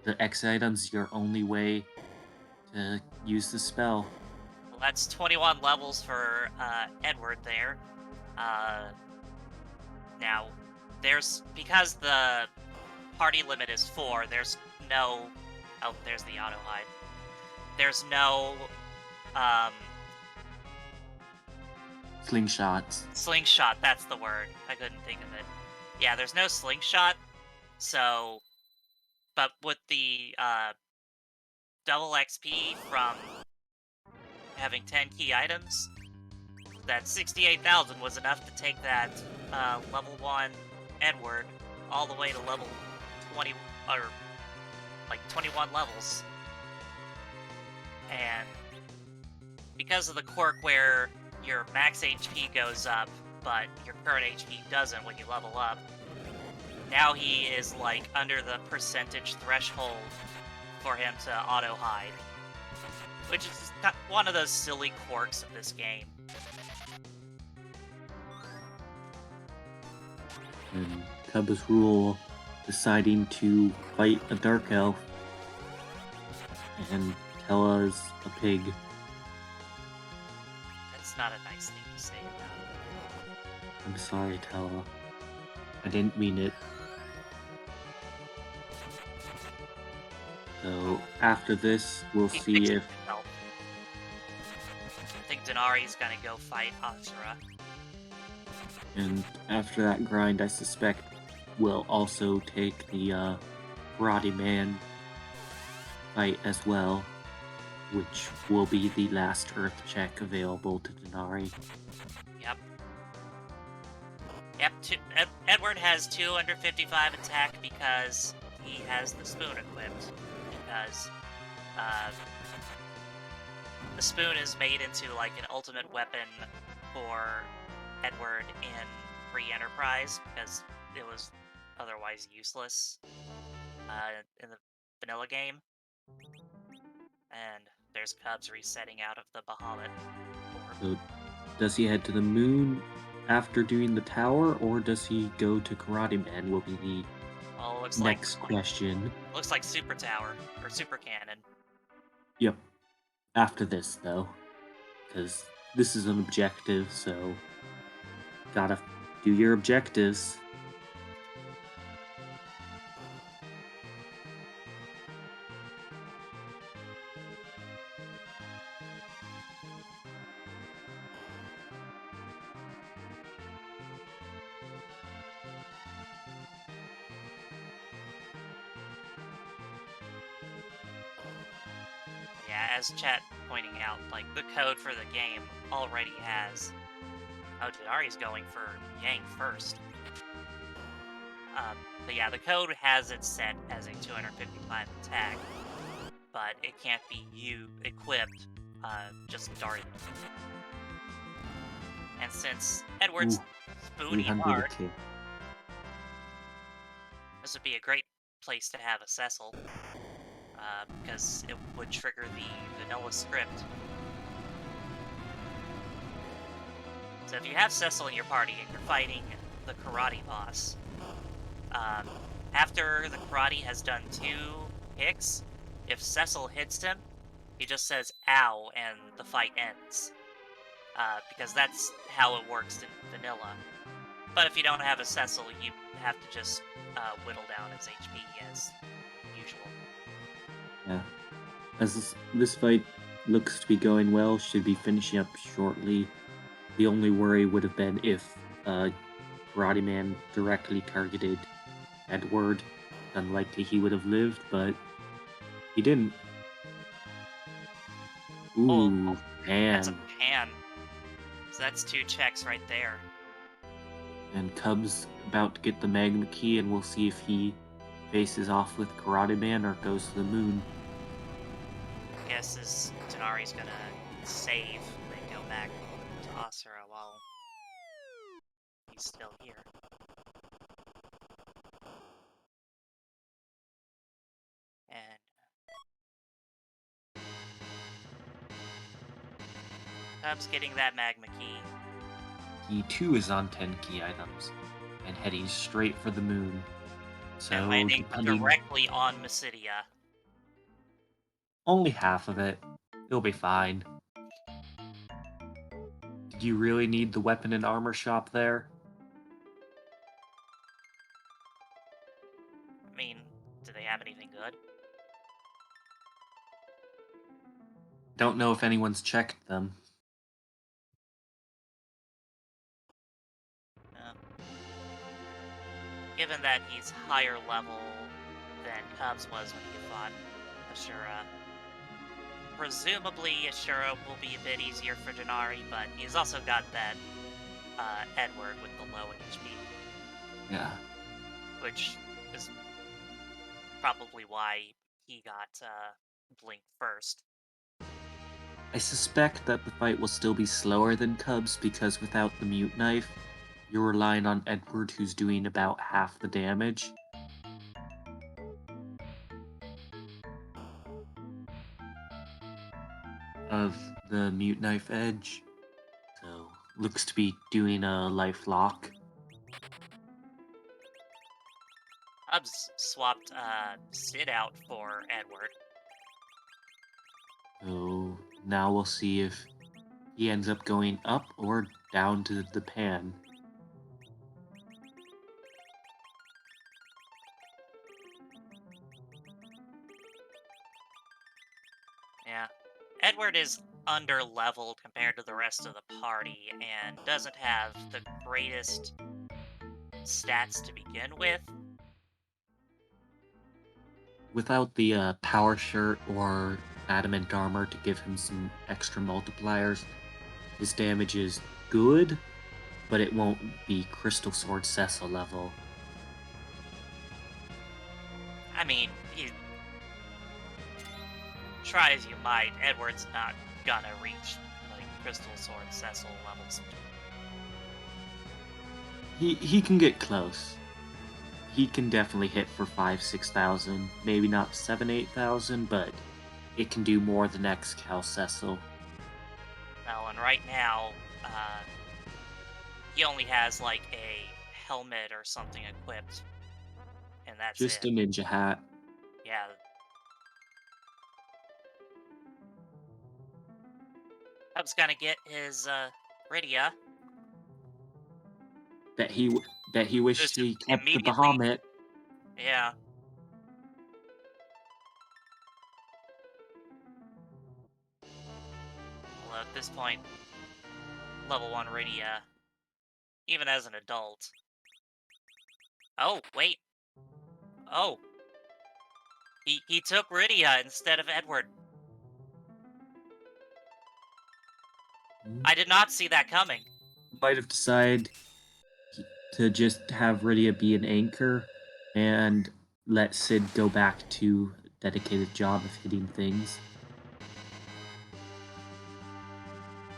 the exit item's your only way to use the spell. Well, that's 21 levels for Edward there. Now, because the party limit is 4, there's no... Oh, there's the auto hide. There's no... Slingshots. Slingshot, that's the word. I couldn't think of it. Yeah, there's no slingshot, so... But with the double XP from having 10 key items, that 68,000 was enough to take that level 1 Edward all the way to level 20, or like 21 levels. And because of the quirk where your max HP goes up, but your current HP doesn't when you level up, now he is like under the percentage threshold for him to auto hide, which is one of those silly quirks of this game. And Cubsrule deciding to fight a dark elf, and Tella's a pig. That's not a nice thing to say about I'm sorry, Tella. I didn't mean it. So after this, we'll He see fixed if himself. I think Dnarii's gonna go fight Asura. And after that grind, I suspect we'll also take the Karate Man fight as well, which will be the last Earth check available to Dnarii. Yep. Yep, Edward has 255 attack because he has the spoon equipped. Because the spoon is made into like an ultimate weapon for Edward in Free Enterprise because it was otherwise useless in the vanilla game. And there's Cubs resetting out of the Bahamut orb. So, does he head to the moon after doing the tower, or does he go to Karate Man? Will be the next question. Looks like Super Tower or Super Cannon. Yep. After this, though, because this is an objective, so gotta do your objectives. Yeah, as chat pointing out, like the code for the game already has. Oh, Dnarii's going for Yang first. But yeah, the code has it set as a 255 attack, but it can't be equipped, just Dari. And since Edward's spoony hard, this would be a great place to have a Cecil, because it would trigger the vanilla script. So if you have Cecil in your party and you're fighting the karate boss, after the karate has done 2 hits, if Cecil hits him, he just says "ow" and the fight ends. Because that's how it works in vanilla. But if you don't have a Cecil, you have to just whittle down his HP as usual. Yeah. As this fight looks to be going well, should be finishing up shortly. The only worry would have been if Karate Man directly targeted Edward. Unlikely he would have lived, but he didn't. Ooh, pan. That's a pan. So that's 2 checks right there. And Cub's about to get the Magma Key, and we'll see if he faces off with Karate Man or goes to the moon. I guess is Dnarii's gonna save and then go back to Asura while he's still here. And Cub's getting that Magma Key. He too is on 10 key items and heading straight for the moon. So and landing directly on Mysidia. Only half of it. It'll be fine. Did you really need the weapon and armor shop there? I mean, do they have anything good? Don't know if anyone's checked them. Given that he's higher level than Cubs was when he fought Ashura, presumably Ashura will be a bit easier for Dnarii, but he's also got that Edward with the low HP. Yeah. Which is probably why he got Blink first. I suspect that the fight will still be slower than Cubs because without the mute knife, you're relying on Edward, who's doing about half the damage. of the Mute Knife Edge. So, looks to be doing a life lock. Cubs swapped Sid out for Edward. So, now we'll see if he ends up going up or down to the pan. Yeah. Edward is under-leveled compared to the rest of the party and doesn't have the greatest stats to begin with. Without the power shirt or adamant armor to give him some extra multipliers, his damage is good, but it won't be Crystal Sword Cecil level. I mean, try as you might, Edward's not gonna reach, like, Crystal Sword Cecil levels. He can get close. He can definitely hit for 5,000-6,000, maybe not 7,000-8,000, but it can do more than X-Cal Cecil. Well, and right now, he only has, like, a helmet or something equipped, and that's Just it. a ninja hat. Yeah. Cub's gonna get his, Rydia. That he wished Just he kept the immediately. Bahamut. Yeah. Well, at this point, level 1 Rydia, even as an adult. Oh, wait. Oh. He took Rydia instead of Edward. I did not see that coming. Might have decided to just have Rydia be an anchor and let Sid go back to a dedicated job of hitting things.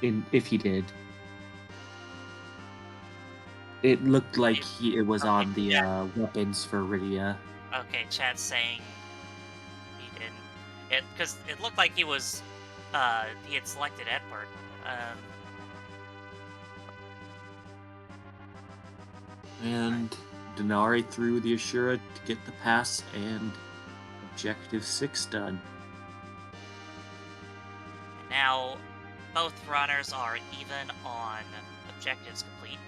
If he did. It looked like it was Okay, on the weapons for Rydia. Okay, chat's saying he didn't. Because it looked like he was, he had selected Edward. And Dnarii threw the Ashura to get the pass and Objective 6 done. Now, both runners are even on objectives complete.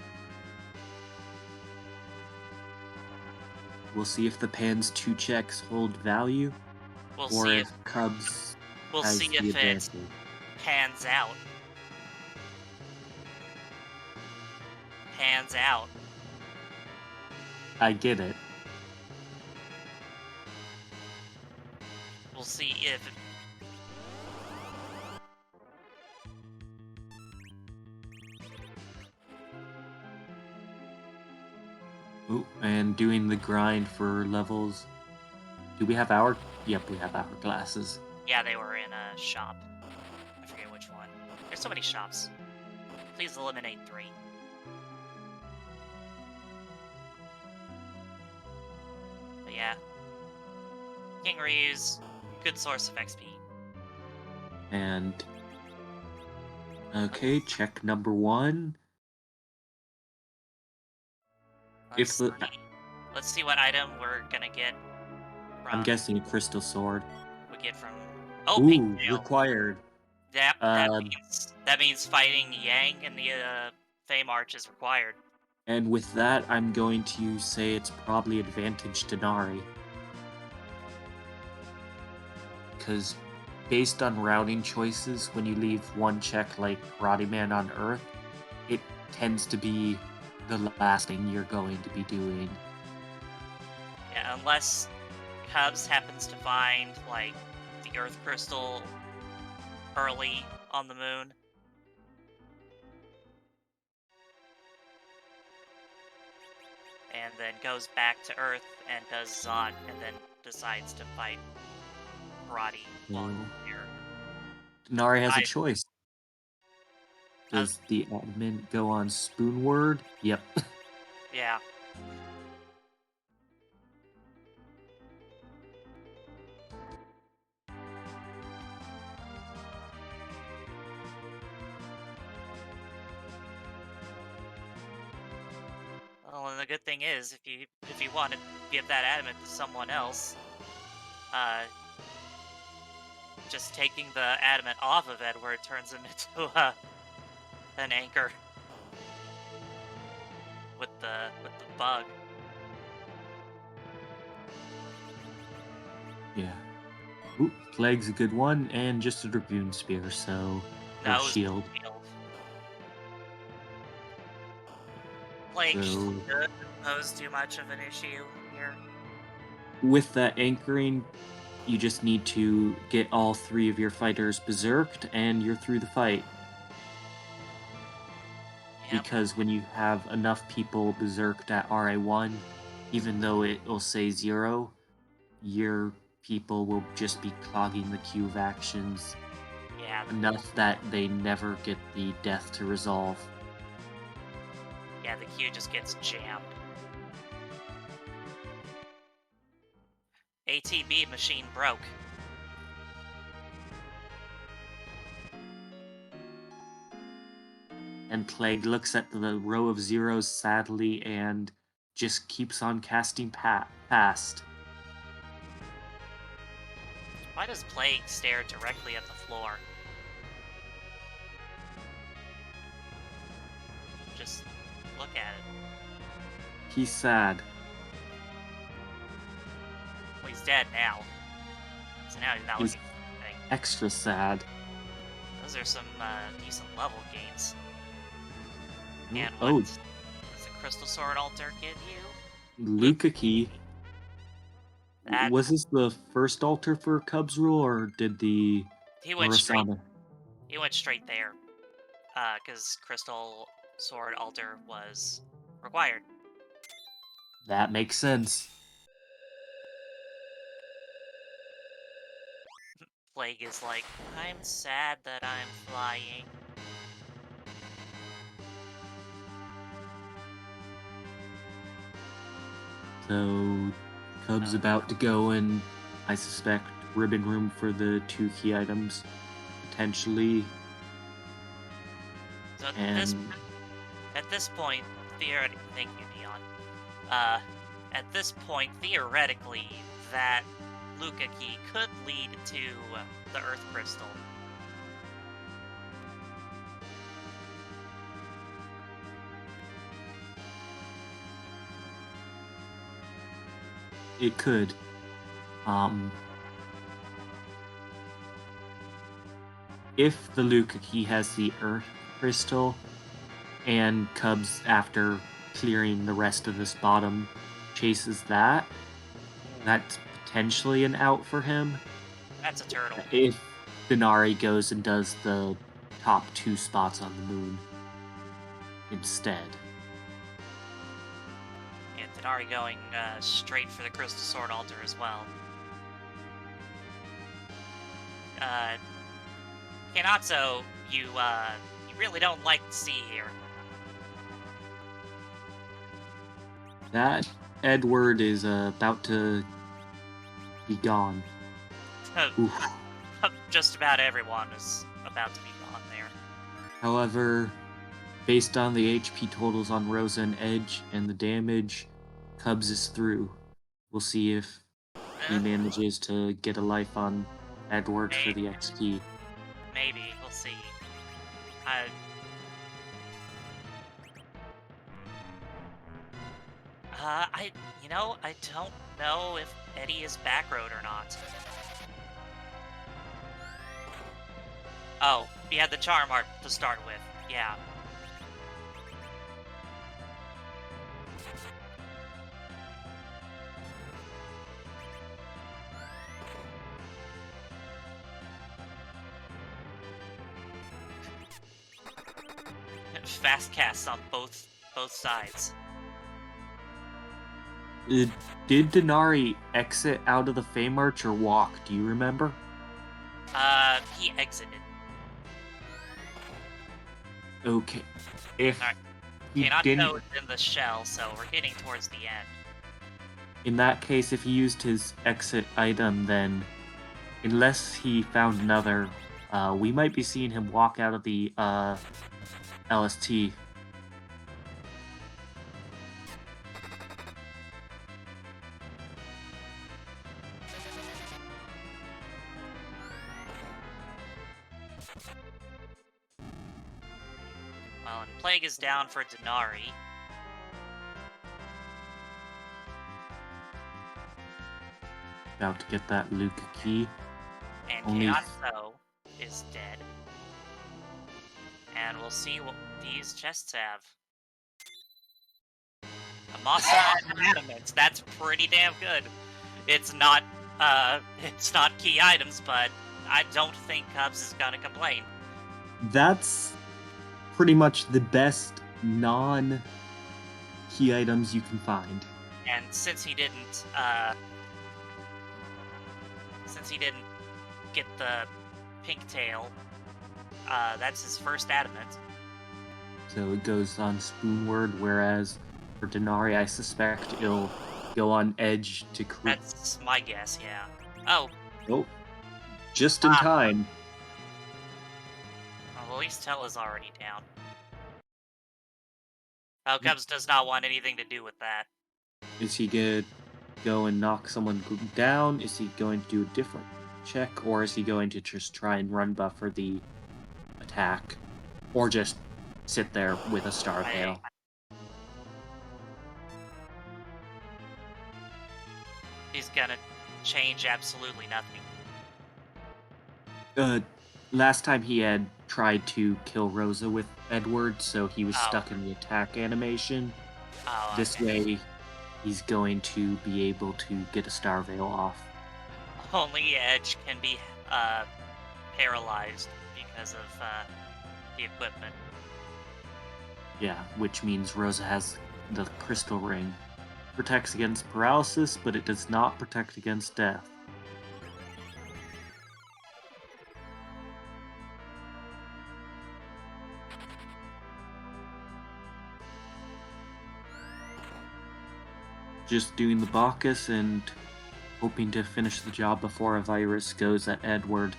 We'll see if the Pan's 2 checks hold value, We'll or see if Cubs We'll has see the if it advantage. pans out. Pans out. I get it. We'll see if Ooh, and doing the grind for levels. Do we have our? Yep, we have hourglasses. Yeah, they were in a shop. I forget which one. There's so many shops. Please eliminate 3. But yeah. King Ryu's good source of XP. And okay, check number 1. Let's see what item we're gonna get from. I'm guessing a crystal sword. We get from. Ooh, Pigtail. required. That means fighting Yang in the Fame Arch is required. And with that, I'm going to say it's probably advantage Dnarii. Because based on routing choices, when you leave one check like Karate Man on Earth, it tends to be the last thing you're going to be doing. Yeah, unless Cubs happens to find, like, the Earth Crystal early on the moon. And then goes back to Earth and does Zot, and then decides to fight Karate while here. Dnarii has a choice. Does the admin go on Spoonword? Yep. Yeah. the good thing is, if you want to give that adamant to someone else, just taking the adamant off of Edward turns him into an anchor with the bug. Yeah. Ooh, Plague's a good one, and just a Dragoon Spear, so... No, or Shield. Plague So, shouldn't pose too much of an issue here. with that anchoring, you just need to get all 3 of your fighters berserked, and you're through the fight. Yep. Because when you have enough people berserked at RA1, even though it will say 0, your people will just be clogging the queue of actions enough that they never get the death to resolve. Yeah, the queue just gets jammed. ATB machine broke. And Plague looks at the row of zeros sadly and just keeps on casting past. Why does Plague stare directly at the floor? Just look at it. He's sad. Well, he's dead now. So now he's not He's looking at anything. extra sad. Those are some decent level gains. And Oh, what does the Crystal Sword Altar give you? Luca Key. That, Was this the first altar for Cubsrule, or did the he went straight. Murasana? He went straight there, because Crystal Sword Altar was required. That makes sense. Plague is like, I'm sad that I'm flying. So, Cub's about to go in, I suspect, ribbon room for the 2 key items, potentially. So And at this point, theoretically, thank you, Neon. At this point, theoretically, that Luca key could lead to the Earth Crystal. it could. If the Luca key has the Earth Crystal, and Cubs, after clearing the rest of this bottom, chases that, that's potentially an out for him. That's a turtle. If Dnarii goes and does the top 2 spots on the moon instead. Yeah, Dnarii going straight for the Crystal Sword Altar as well. Kanatsu, you really don't like to see here. That Edward is about to be gone. Oof. Just about everyone is about to be gone there. However, based on the HP totals on Rosa and Edge and the damage, Cubs is through. We'll see if he manages to get a life on Edward for the XP. Maybe, we'll see. I don't know if Eddie is back road or not. Oh, he had the charm art to start with, yeah. Fast casts on both sides. Did Dnarii exit out of the Fame Arch or walk? Do you remember? He exited. Okay. If Alright. he didn't, is in the shell, so we're getting towards the end. in that case, if he used his exit item, then unless he found another, we might be seeing him walk out of the LST. Well, and Plague is down for Dnarii. About to get that Luke key. And Only- Keonso is dead. And we'll see what these chests have. Amasa and Adamant. That's pretty damn good. It's not key items, but I don't think Cubs is gonna complain. That's pretty much the best non-key items you can find. And since he didn't get the pink tail, that's his first Adamant. So it goes on Spoonword, whereas for Dnarii, I suspect it'll go on Edge to create. That's my guess, yeah. Oh, Oh, just in time. well, at least Tell is already down. Oh, Cubs does not want anything to do with that. Is he gonna go and knock someone down? Is he going to do a different check, or is he going to just try and run buffer the attack, or just sit there with a Star Veil? He's gonna change absolutely nothing. Last time he had tried to kill Rosa with Edward, so he was stuck in the attack animation. Oh, This way, he's going to be able to get a Star Veil off. Only Edge can be paralyzed because of the equipment. Yeah, which means Rosa has the crystal ring. Protects against paralysis, but it does not protect against death. Just doing the Bacchus and hoping to finish the job before a virus goes at Edward.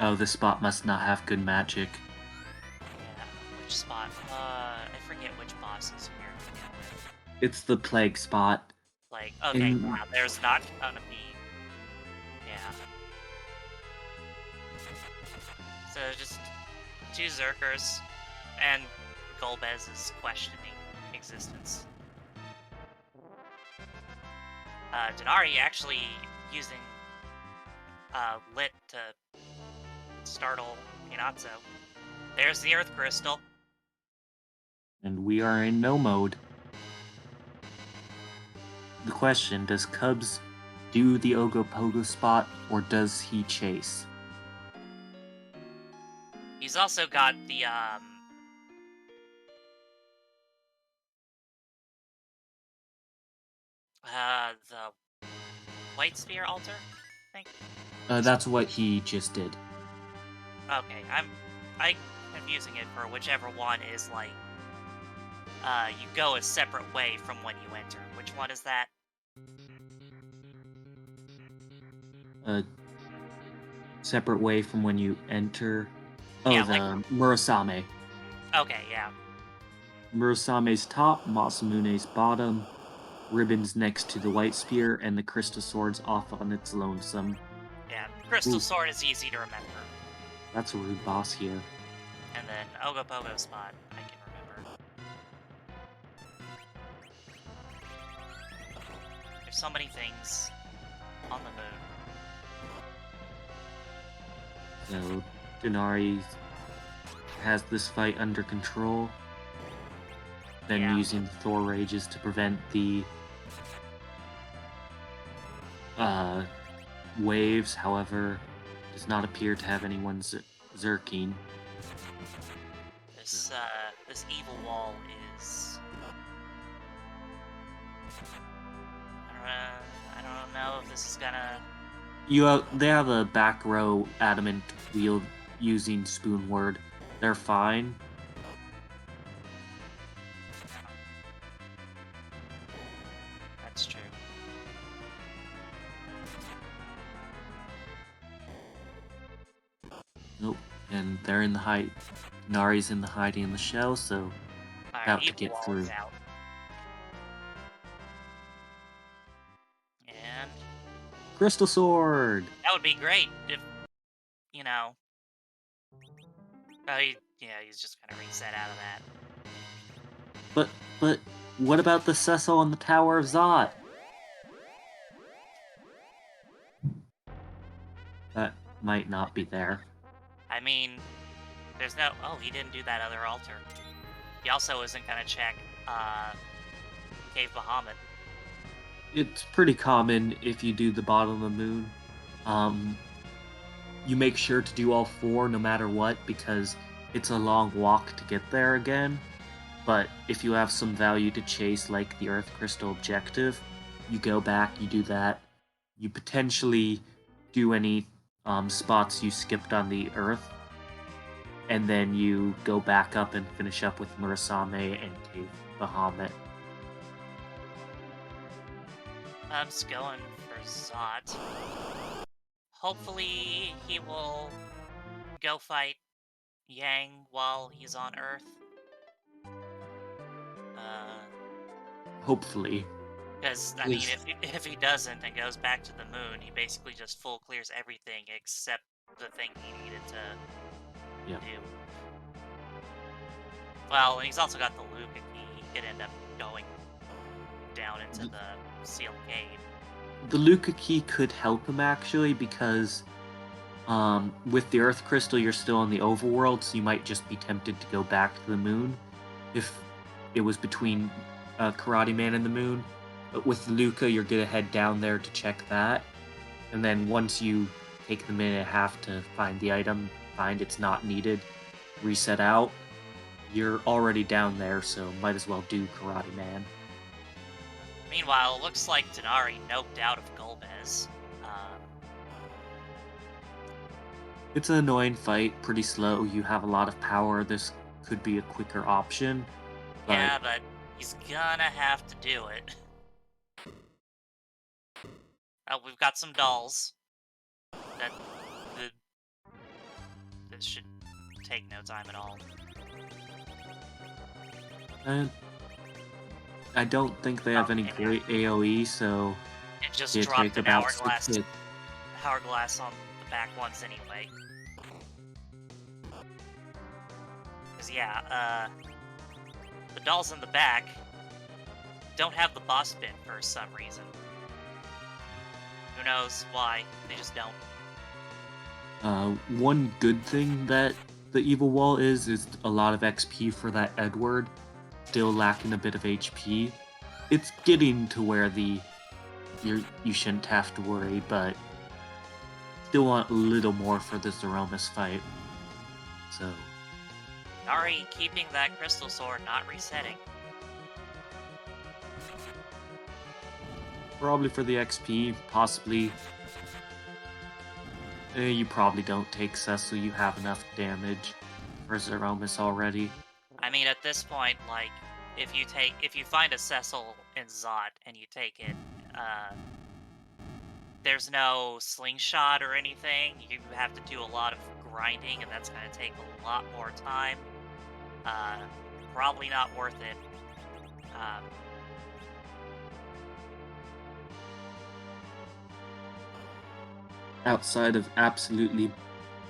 Oh, this spot must not have good magic. Yeah, which spot? I forget which boss is here to begin with. It's the plague spot. Like, okay, yeah, there's not gonna be... Yeah. So, just 2 Zerkers, and Golbez is questioning existence. Dnarii actually using Lit to startle Pinazzo. There's the Earth Crystal. And we are in no mode. The question, does Cubs do the Ogopogo spot, or does he chase? He's also got the White Sphere altar, I think. That's what he just did. Okay, I'm confusing it for whichever one is like you go a separate way from when you enter. Which one is that? Separate way from when you enter. Oh, Yeah, the Murasame. Okay, yeah. Murasame's top, Masamune's bottom, ribbons next to the White Spear, and the Crystal Sword's off on its lonesome. Yeah, Crystal Sword is easy to remember. That's a rude boss here. And then Ogopogo spot, I can remember. There's so many things on the moon. So, Dnarii has this fight under control. Then using Thor Rages to prevent the waves, however, does not appear to have anyone zerking. This evil wall is... I don't know if this is gonna... They have a back row Adamant wield using Spoonword. They're fine. That's true. Nope. And they're in the height. Dnarii's in the hiding in the shell, so Alright, about to Evil get Wall through. is out. And Crystal Sword! that would be great if, you know... Oh, he's just gonna reset out of that. But, what about the Cecil on the Tower of Zot? That might not be there. I mean, there's no... Oh, he didn't do that other altar. He also isn't gonna check, Cave Bahamut. It's pretty common if you do the bottom of the moon. You make sure to do all 4 no matter what, because it's a long walk to get there again. But if you have some value to chase, like the Earth Crystal objective, you go back, you do that. You potentially do any spots you skipped on the Earth, and then you go back up and finish up with Murasame and Cave Bahamut. I'm just going for Zot. Hopefully he will go fight Yang while he's on Earth. Hopefully. Because, I mean, if he doesn't and goes back to the moon, he basically just full clears everything except the thing he needed to do. Well, and he's also got the Luca key. He could end up going down into the sealed cave. The Luca key could help him, actually, because with the Earth Crystal, you're still in the overworld, so you might just be tempted to go back to the moon if it was between Karate Man and the moon. But with the Luca, you're gonna head down there to check that, and then once you take the minute and a half to find the item, find it's not needed, reset out, you're already down there, so might as well do Karate Man. Meanwhile, it looks like Dnarii noped out of Golbez. It's an annoying fight, pretty slow, you have a lot of power, this could be a quicker option. Yeah, but he's gonna have to do it. We've got some dolls. That should take no time at all. And I don't think they have any great AoE, so it just it'd dropped take an about hourglass on the back ones anyway. Because yeah, the dolls in the back don't have the boss pin for some reason. Who knows why? They just don't. One good thing that the Evil Wall is a lot of XP for that Edward, still lacking a bit of HP. It's getting to where you shouldn't have to worry, but still want a little more for the Zeromus fight. So Dnarii keeping that crystal sword, not resetting. probably for the XP, possibly. You probably don't take Cecil, you have enough damage for Zeromus already. I mean, at this point, like, if you find a Cecil in Zot and you take it, there's no slingshot or anything. You have to do a lot of grinding, and that's going to take a lot more time. Probably not worth it. Outside of absolutely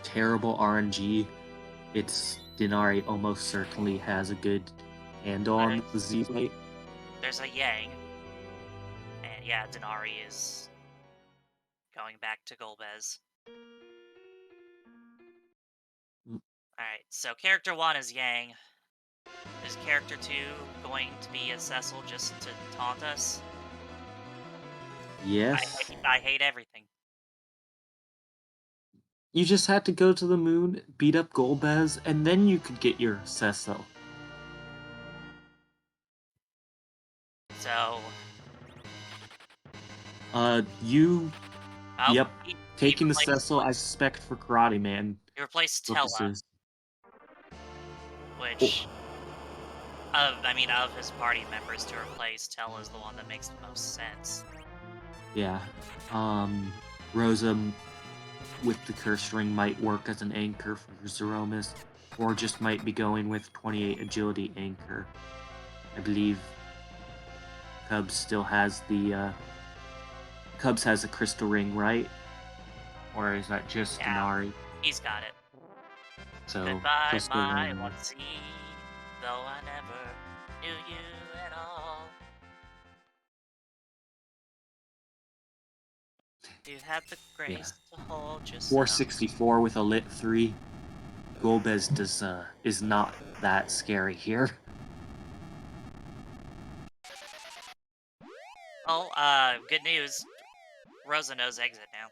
terrible RNG, it's Dnarii almost certainly has a good handle on the Z fight. There's a Yang, and yeah, Dnarii is going back to Golbez. Alright, so character 1 is Yang. Is character 2 going to be a Cecil just to taunt us? Yes. I hate everything. You just had to go to the moon, beat up Golbez, and then you could get your Cecil. So... Yep. Taking the Cecil, I suspect, for Karate Man. You replace Tella. Which... of his party members, to replace Tella is the one that makes the most sense. Yeah. Rosa with the curse ring might work as an anchor for Zeromus, or just might be going with 28 agility anchor. I believe Cubs still has the Cubs has a crystal ring, right? Or is that just Yeah. Dnarii? He's got it. So Goodbye, crystal my ring. one C, though I never knew you at all. You had the grace to hold yourself. 464 with a lit 3. Golbez is not that scary here. Oh, good news. Rosa knows exit now.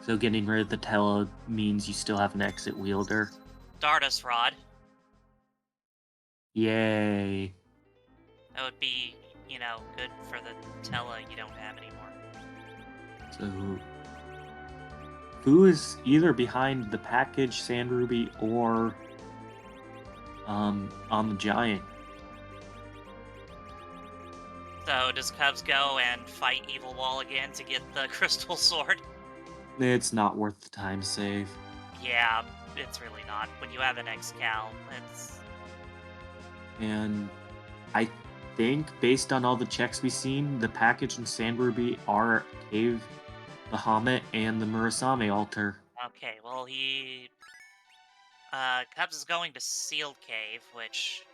So getting rid of the Tela means you still have an exit wielder. Stardust Rod. Yay. That would be, you know, good for the Tela you don't have anymore. So who is either behind the package Sand Ruby or on the Giant? So does Cubs go and fight Evil Wall again to get the Crystal Sword? It's not worth the time save. Yeah, it's really not. When you have an X-Cal, it's... And I think, based on all the checks we've seen, the package and Sand Ruby are Cave, Bahamut, and the Murasame altar. Okay, well, he... Cubs is going to Sealed Cave, which...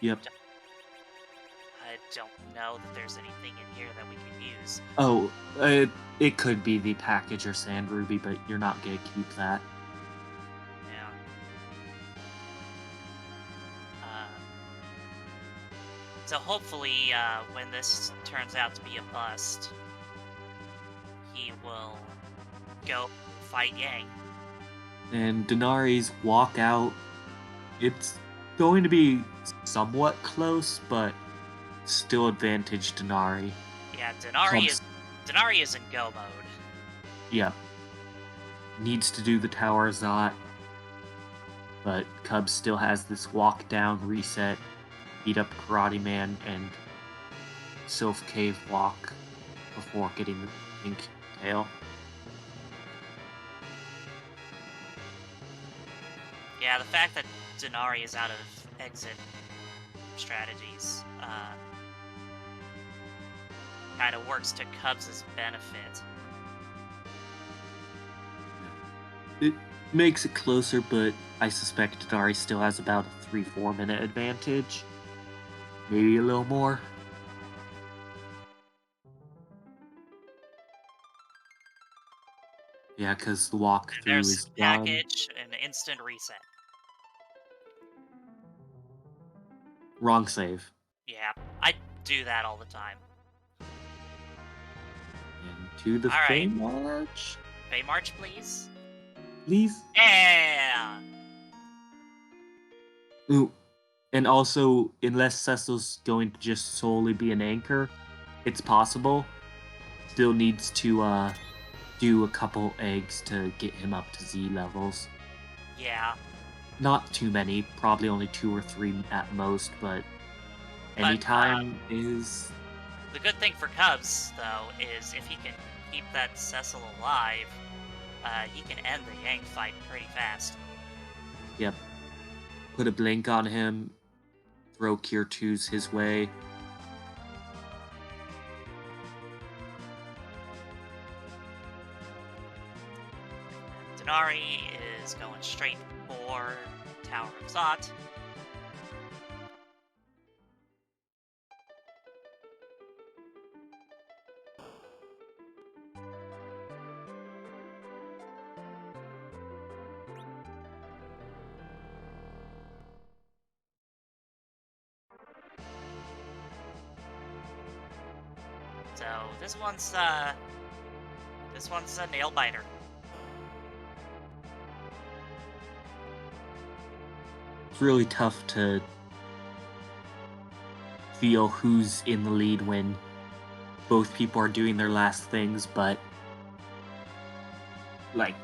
Yep. I don't know that there's anything in here that we could use. Oh, it could be the package or Sand Ruby, but you're not going to keep that. Yeah. So hopefully, when this turns out to be a bust, he will go fight Yang. And Dnaari's walkout, it's going to be somewhat close, but still advantage Dnarii. Yeah, Dnarii is in go mode. Yeah. Needs to do the Tower Zot, but Cubs still has this walk down, reset, beat up Karate Man, and Sylph Cave walk before getting the pink tail. Yeah, the fact that Dnarii is out of exit strategies kind of works to Cubs' benefit. It makes it closer, but I suspect Dnarii still has about a 3-4 minute advantage. Maybe a little more. Yeah, because the walkthrough There's is done. package and instant reset. Wrong save. Yeah, I do that all the time. Into the All right. Fame March. Fey March, please. Please. Yeah. Ooh. And also, unless Cecil's going to just solely be an anchor, it's possible. Still needs to do a couple eggs to get him up to Z levels. Yeah. Not too many, probably only 2 or 3 at most, but anytime is... The good thing for Cubs, though, is if he can keep that Cecil alive, he can end the Yang fight pretty fast. Yep. Put a blink on him, throw Cure 2s his way. Dnarii is going straight for Tower of Zot. So this one's a nail biter. It's really tough to feel who's in the lead when both people are doing their last things, but like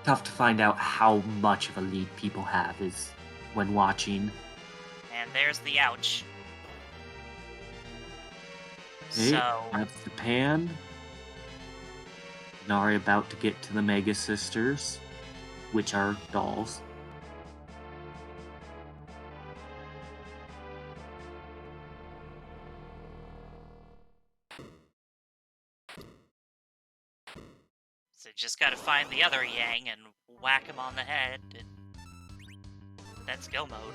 tough to find out how much of a lead people have is when watching. And there's the ouch. Okay, So, that's the pan. Dnarii about to get to the Mega Sisters, which are dolls. so just gotta find the other Yang and whack him on the head, and that's go mode.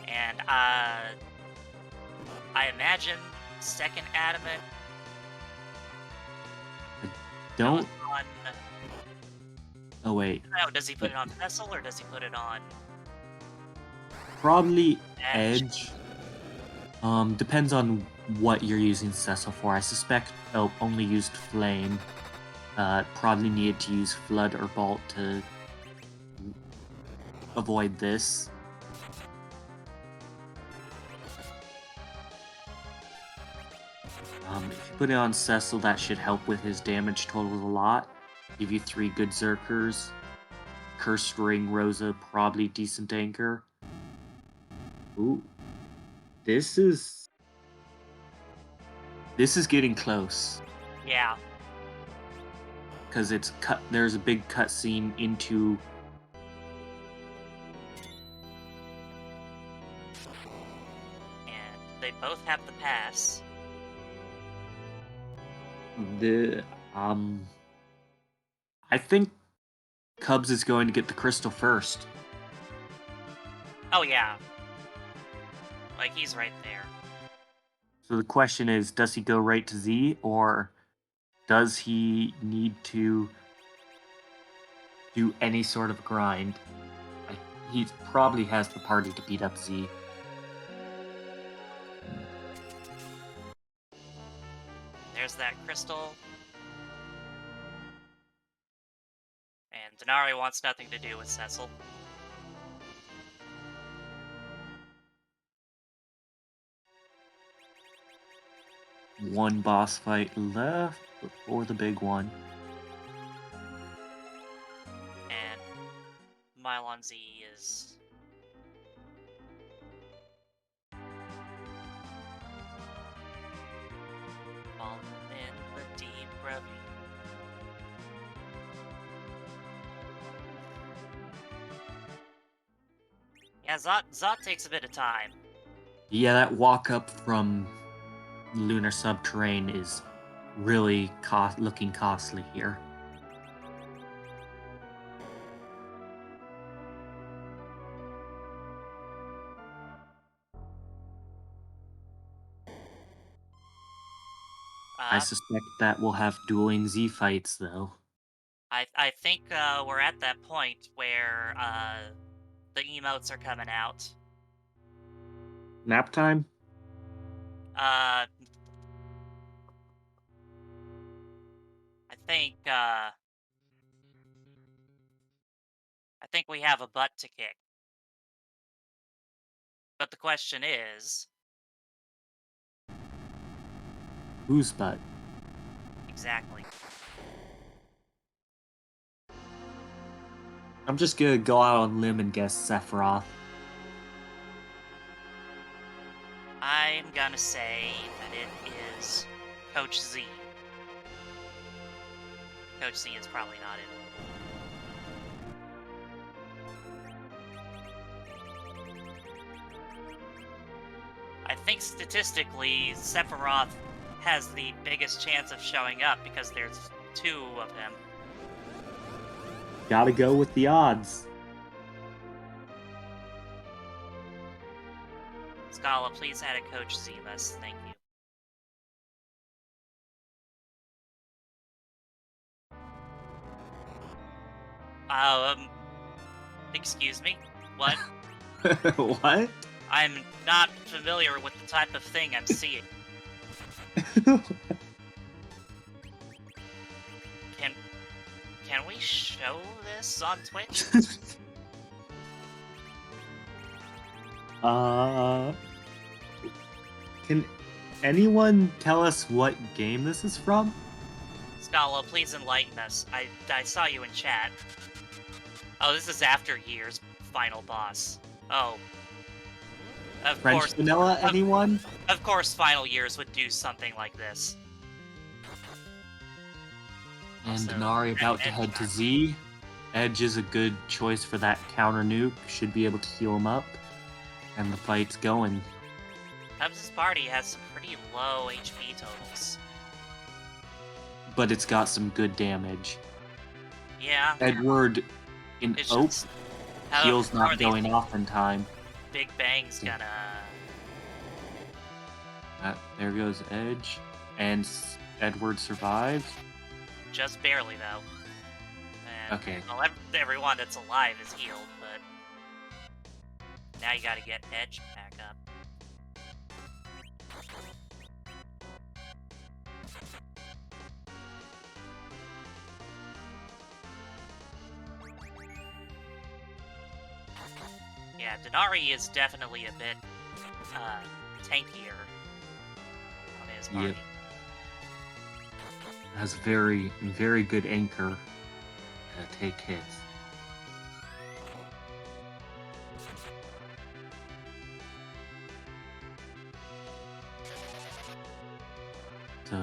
And, I imagine second Adamant Don't. goes on... Oh, wait. No, does he put it on Vessel, or does he put it on Probably Edge? Edge. Depends on what you're using Cecil for. I suspect only used Flame. Probably needed to use Flood or Bolt to avoid this. If you put it on Cecil, that should help with his damage totals a lot. Give you 3 good Zerkers. Cursed Ring, Rosa, probably decent anchor. Ooh. This is getting close. Yeah. Because there's a big cutscene into... And they both have the pass. I think Cubs is going to get the crystal first. Oh, yeah. Like, he's right there. So the question is, does he go right to Z, or does he need to do any sort of grind? He probably has the party to beat up Z. There's that crystal. And Dnarii wants nothing to do with Cecil. One boss fight left before the big one. And Mylon Z is... falling in the deep ravine. Yeah, Zot takes a bit of time. Yeah, that walk up from lunar subterrane is really looking costly here. I suspect that we'll have dueling Z fights, though. I think we're at that point where the emotes are coming out. Nap time? I think we have a butt to kick. But the question is... Whose butt? Exactly. I'm just gonna go out on a limb and guess Sephiroth. I'm gonna say that it is Coach Z. Coach Z is probably not it. I think statistically, Sephiroth has the biggest chance of showing up because there's 2 of him. Gotta go with the odds. Scala, please add a Coach Z list. Thank you. Excuse me? What? What? I'm not familiar with the type of thing I'm seeing. Can we show this on Twitch? Can anyone tell us what game this is from? Scala, please enlighten us. I saw you in chat. Oh, this is after Year's final boss. Oh. Of French course, vanilla, of, anyone? of course, Final Years would do something like this. And Also, Dnarii about to Edge head to got- Z. Edge is a good choice for that counter nuke. Should be able to heal him up. And the fight's going. Cubs' party has some pretty low HP totals. But it's got some good damage. Yeah. Edward in It's Ope. just Heal's how are not these going off in time. Big Bang's gonna... There goes Edge. And Edward survives. Just barely, though. And, Okay. well, everyone that's alive is healed, but... Now you gotta get Edge back up. Yeah, Dnarii is definitely a bit tankier on his party. Yep. Has very, very good anchor to take hits. So,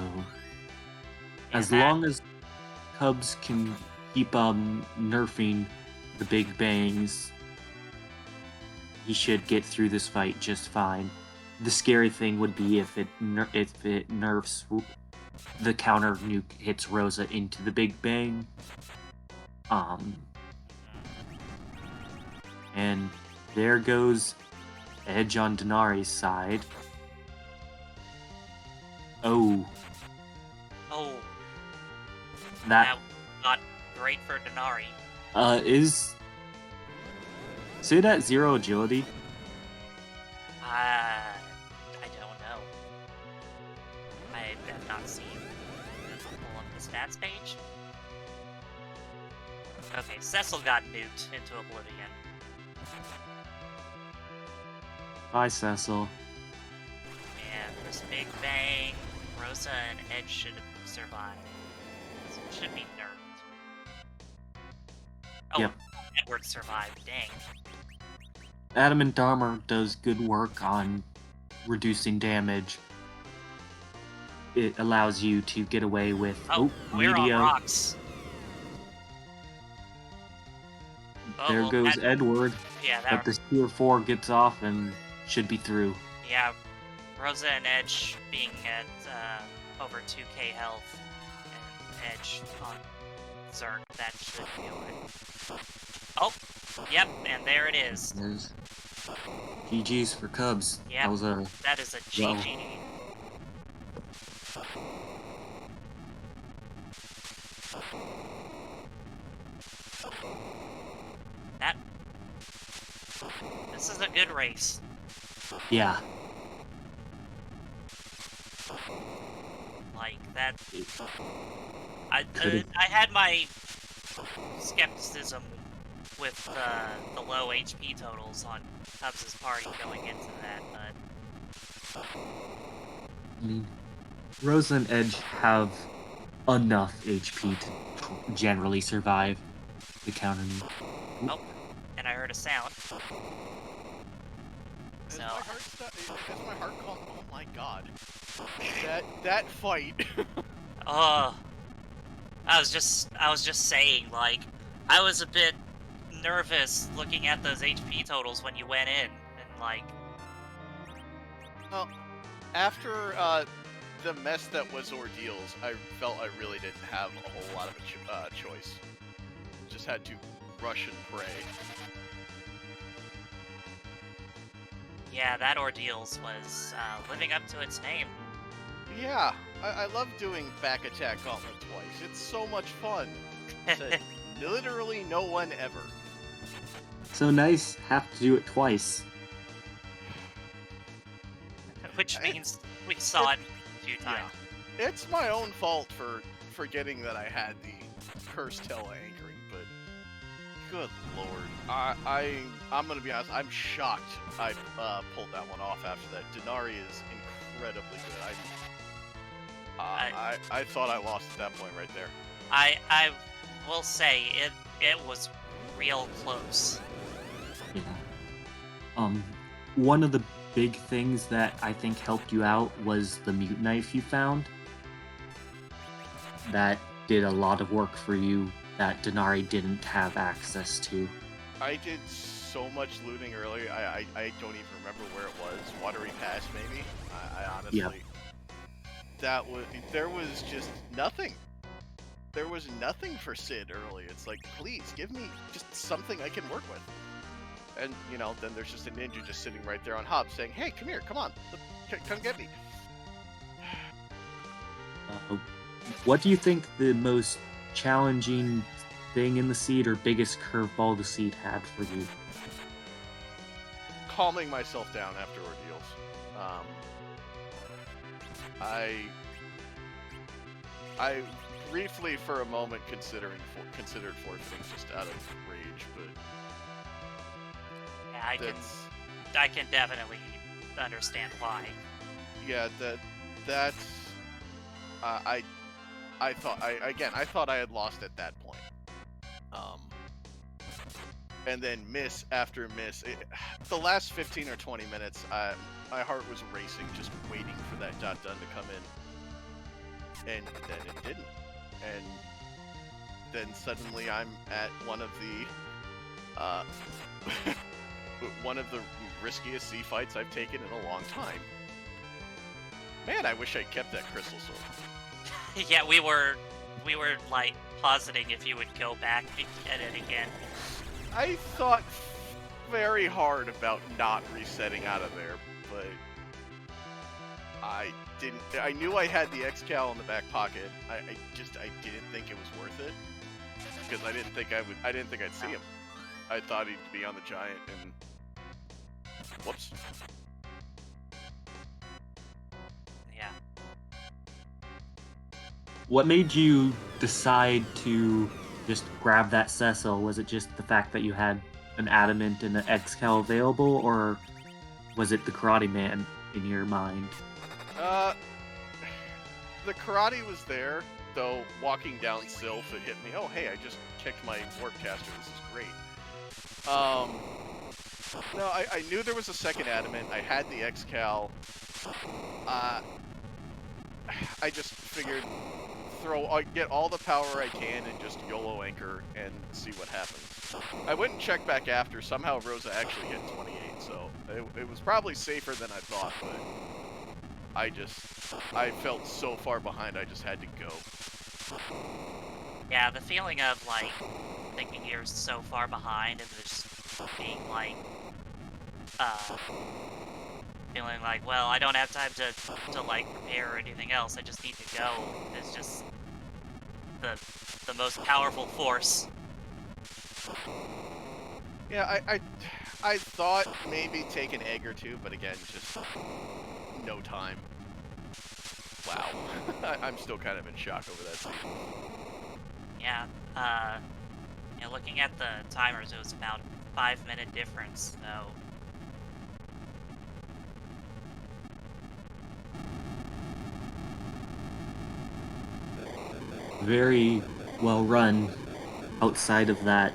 as long as Cubs can keep nerfing the Big Bangs, he should get through this fight just fine. The scary thing would be if it nerfs the counter nuke hits Rosa into the Big Bang. And there goes Edge on Dnarii's side. Oh. Oh. That not great for Dnarii. Is it at 0 agility? I don't know. I have not seen. Pull up the stats page. Okay, Cecil got nuked into oblivion. Bye, Cecil. And this Big Bang, Rosa and Edge should survive. It should be nerfed. Oh, Yep. Edward survived, dang. Adamant armor does good work on reducing damage. It allows you to get away with we're on media. rocks. There goes Edward. Yeah, But this tier 4 gets off and should be through. Yeah, Rosa and Edge being at over 2k health, and Edge on Zerk, that should do it. Oh, yep, and there it is. There's GG's for Cubs. Yep, that is a GG. This is a good race. Yeah. Like, that... I had my skepticism with the low HP totals on Cubs' party going into that, but... I mean, Rosa and Edge have enough HP to generally survive the counter. Oh, and I heard a sound. So... Is my heart calling? Oh my god. That fight. I was just saying, like, I was a bit nervous looking at those HP totals when you went in, and like... Well, after the mess that was Ordeals, I felt I really didn't have a whole lot of a choice. Just had to rush and pray. Yeah, that Ordeals was living up to its name. Yeah, I love doing back attack gauntlet twice. It's so much fun. Literally no one ever. So nice, have to do it twice. Which means we saw it a few times. Yeah. It's my own fault for forgetting that I had the cursed tail anchoring, but good lord. I'm gonna be honest, I'm shocked I pulled that one off after that. Dnarii is incredibly good. I thought I lost at that point right there. I will say it was real close. Yeah. One of the big things that I think helped you out was the mute knife you found. That did a lot of work for you that Dnarii didn't have access to. I did so much looting earlier. I don't even remember where it was. Watery Pass, maybe. I honestly. Yep. There was just nothing. There was nothing for Sid early. It's like, please give me just something I can work with. And you know, then there's just a ninja just sitting right there on Hob saying, "Hey, come here, come on, come get me." What do you think the most challenging thing in the seed or biggest curveball the seed had for you? Calming myself down after ordeals. I briefly, for a moment, considered forfeiting just out of rage, but yeah, I can definitely understand why. Yeah, that's I thought I had lost at that point. And then miss after miss. The last 15 or 20 minutes, my heart was racing, just waiting for that dot done to come in. And then it didn't. And then suddenly I'm at one of the riskiest sea fights I've taken in a long time. Man, I wish I'd kept that crystal sword. Yeah, we were like positing if you would go back and get it again. I thought very hard about not resetting out of there, but I didn't. I knew I had the X-Cal in the back pocket. I didn't think it was worth it because I didn't think I'd see him. I thought he'd be on the giant and whoops. Yeah. What made you decide to just grab that Cecil? Was it just the fact that you had an Adamant and an X-Cal available, or was it the Karate Man in your mind? The karate was there, though walking down Sylph, it hit me, oh hey, I just kicked my Warpcaster, this is great. No, I knew there was a second Adamant, I had the X-Cal, I just figured get all the power I can and just YOLO anchor and see what happens. I went and checked back after, somehow Rosa actually hit 28, so it was probably safer than I thought, but I felt so far behind, I just had to go. Yeah, the feeling of, like, thinking you're so far behind and just being, like, feeling like, well, I don't have time to like, prepare or anything else, I just need to go, is just the most powerful force. Yeah, I thought maybe take an egg or two, but again, just no time. Wow. I'm still kind of in shock over that scene. Yeah, looking at the timers, it was about a 5-minute difference, so... Very well run. Outside of that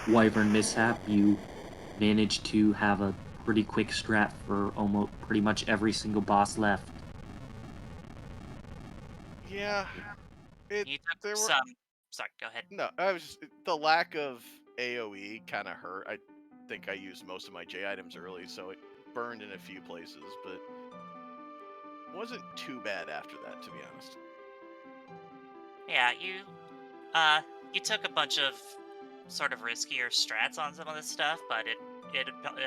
Wyvern mishap, you managed to have a pretty quick strat for almost pretty much every single boss left. Yeah, You took some... Sorry, go ahead. No, the lack of AoE kind of hurt. I think I used most of my J items early, so it burned in a few places, but wasn't too bad after that, to be honest. Yeah, you took a bunch of sort of riskier strats on some of this stuff, but it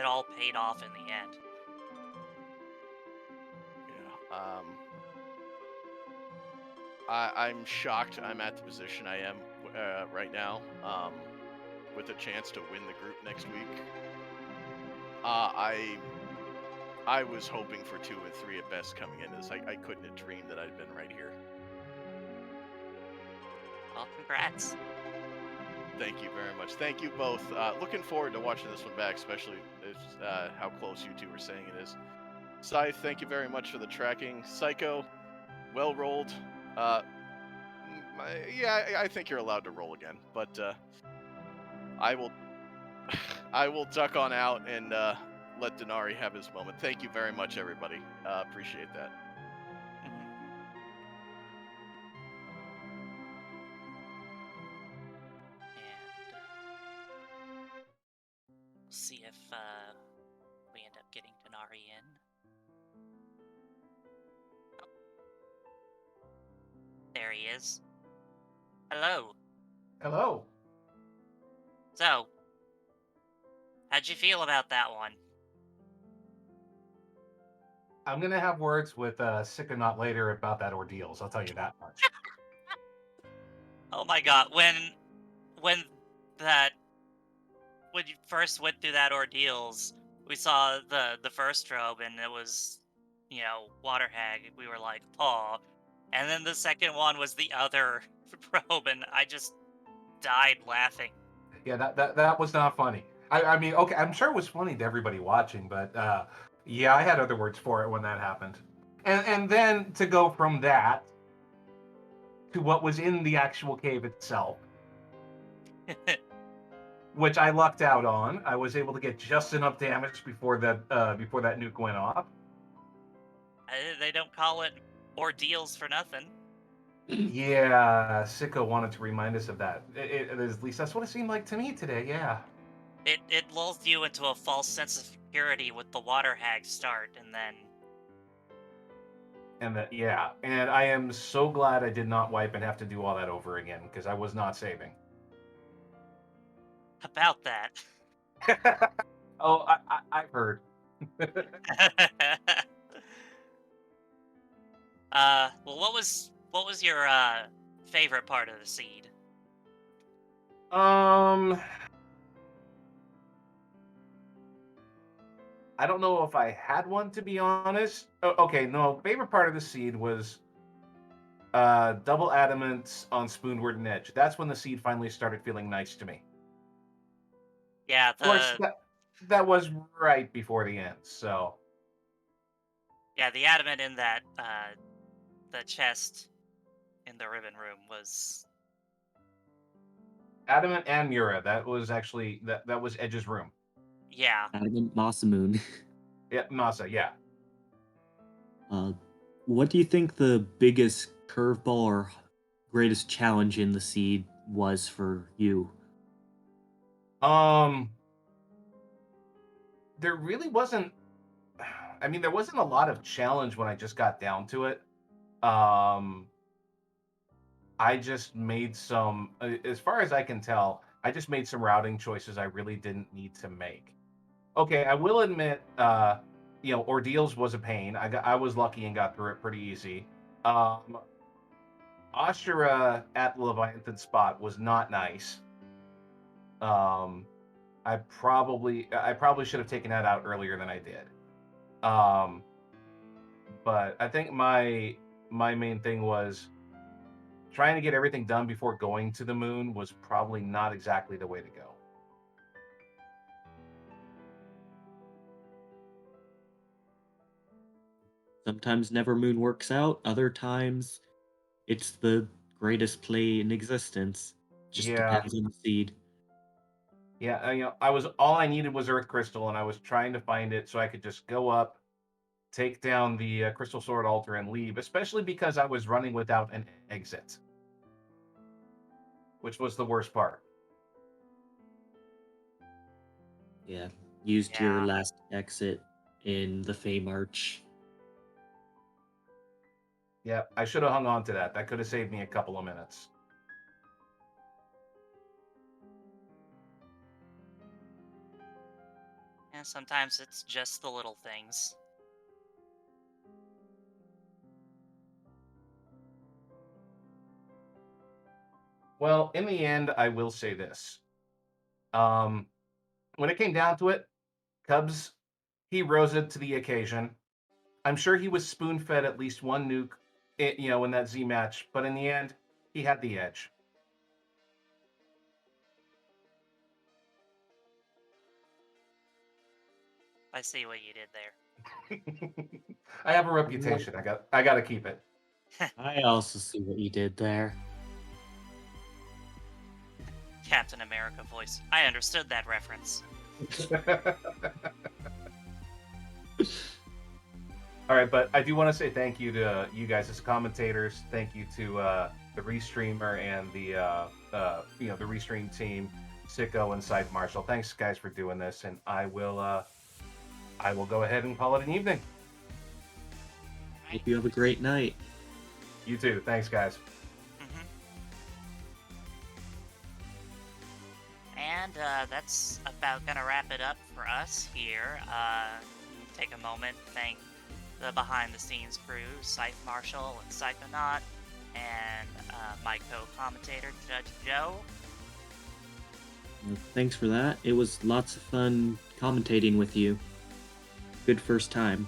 all paid off in the end. Yeah. I'm shocked I'm at the position I am right now, with a chance to win the group next week. I was hoping for 2 and 3 at best coming into this. I couldn't have dreamed that I'd been right here. Well, congrats. Thank you very much. Thank you both. Looking forward to watching this one back, especially how close you two were saying it is. Scythe, thank you very much for the tracking. Psycho, well rolled. Yeah, I think you're allowed to roll again, but I will duck on out and let Dnarii have his moment. Thank you very much, everybody. Appreciate that. And see if we end up getting Dnarii in. Oh. There he is. Hello. Hello. So, how'd you feel about that one? I'm gonna have words with Sickonaut later about that ordeals. I'll tell you that much. Oh my god, when you first went through that ordeals, we saw the first robe and it was, water hag. We were like, "Aw," and then the second one was the other robe, and I just died laughing. Yeah, that was not funny. I mean, okay, I'm sure it was funny to everybody watching, but yeah, I had other words for it when that happened. And then to go from that to what was in the actual cave itself, which I lucked out on. I was able to get just enough damage before that nuke went off. They don't call it ordeals for nothing. Yeah, Sicko wanted to remind us of that. At least that's what it seemed like to me today. Yeah. It lulls you into a false sense of security with the water hag start, and then. And I am so glad I did not wipe and have to do all that over again because I was not saving. About that. Oh, I've heard. Well, what was your favorite part of the seed? I don't know if I had one, to be honest. Okay, no. Favorite part of the seed was double adamant on Spoonward and Edge. That's when the seed finally started feeling nice to me. Yeah, Of course, that was right before the end, so. Yeah, the adamant in that the chest in the ribbon room was. Adamant and Mura. That was actually that was Edge's room. Yeah. Adamant Masamune. Yeah, Masa. Yeah. What do you think the biggest curveball or greatest challenge in the seed was for you? There really wasn't. I mean, there wasn't a lot of challenge when I just got down to it. I just made some, as far as I can tell, I just made some routing choices I really didn't need to make. Okay, I will admit, ordeals was a pain. I was lucky and got through it pretty easy. Ashura at the Leviathan spot was not nice. I probably should have taken that out earlier than I did. But I think my main thing was trying to get everything done before going to the moon was probably not exactly the way to go. Sometimes Nevermoon works out, other times it's the greatest play in existence. Just depends on the seed. Yeah, all I needed was Earth Crystal, and I was trying to find it so I could just go up, take down the Crystal Sword Altar, and leave. Especially because I was running without an exit, which was the worst part. Yeah, used your last exit in the Fey March. Yeah, I should have hung on to that. That could have saved me a couple of minutes. And sometimes it's just the little things. Well, in the end, I will say this. When it came down to it, Cubs, he rose it to the occasion. I'm sure he was spoon-fed at least one nuke, in that Z match, but in the end, he had the edge. I see what you did there. I have a reputation. I got to keep it. I also see what you did there. Captain America voice. I understood that reference. All right, but I do want to say thank you to you guys as commentators. Thank you to the restreamer and the restream team, Sicko and Side Marshall. Thanks guys for doing this, and I will go ahead and call it an evening. Hope you have a great night. You too. Thanks, guys. And that's about gonna wrap it up for us here. Take a moment to thank the behind-the-scenes crew, Scythe Marshall and Psychonaut, and my co-commentator, Judge Joe. Well, thanks for that. It was lots of fun commentating with you. Good first time.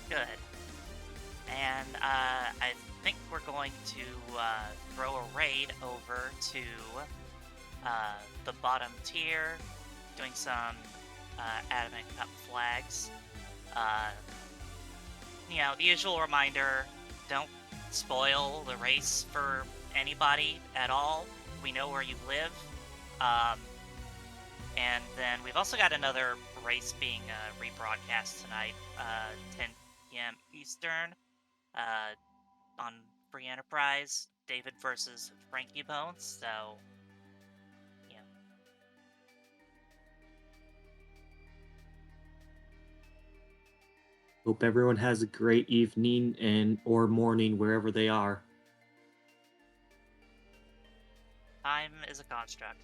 Good. And I think we're going to throw a raid over to the bottom tier, doing some Adamant Cup flags. The usual reminder, don't spoil the race for anybody at all. We know where you live. And then we've also got another race being rebroadcast tonight, 10 p.m. Eastern, on Free Enterprise. David versus Frankie Bones, so, Hope everyone has a great evening or morning wherever they are. Time is a construct.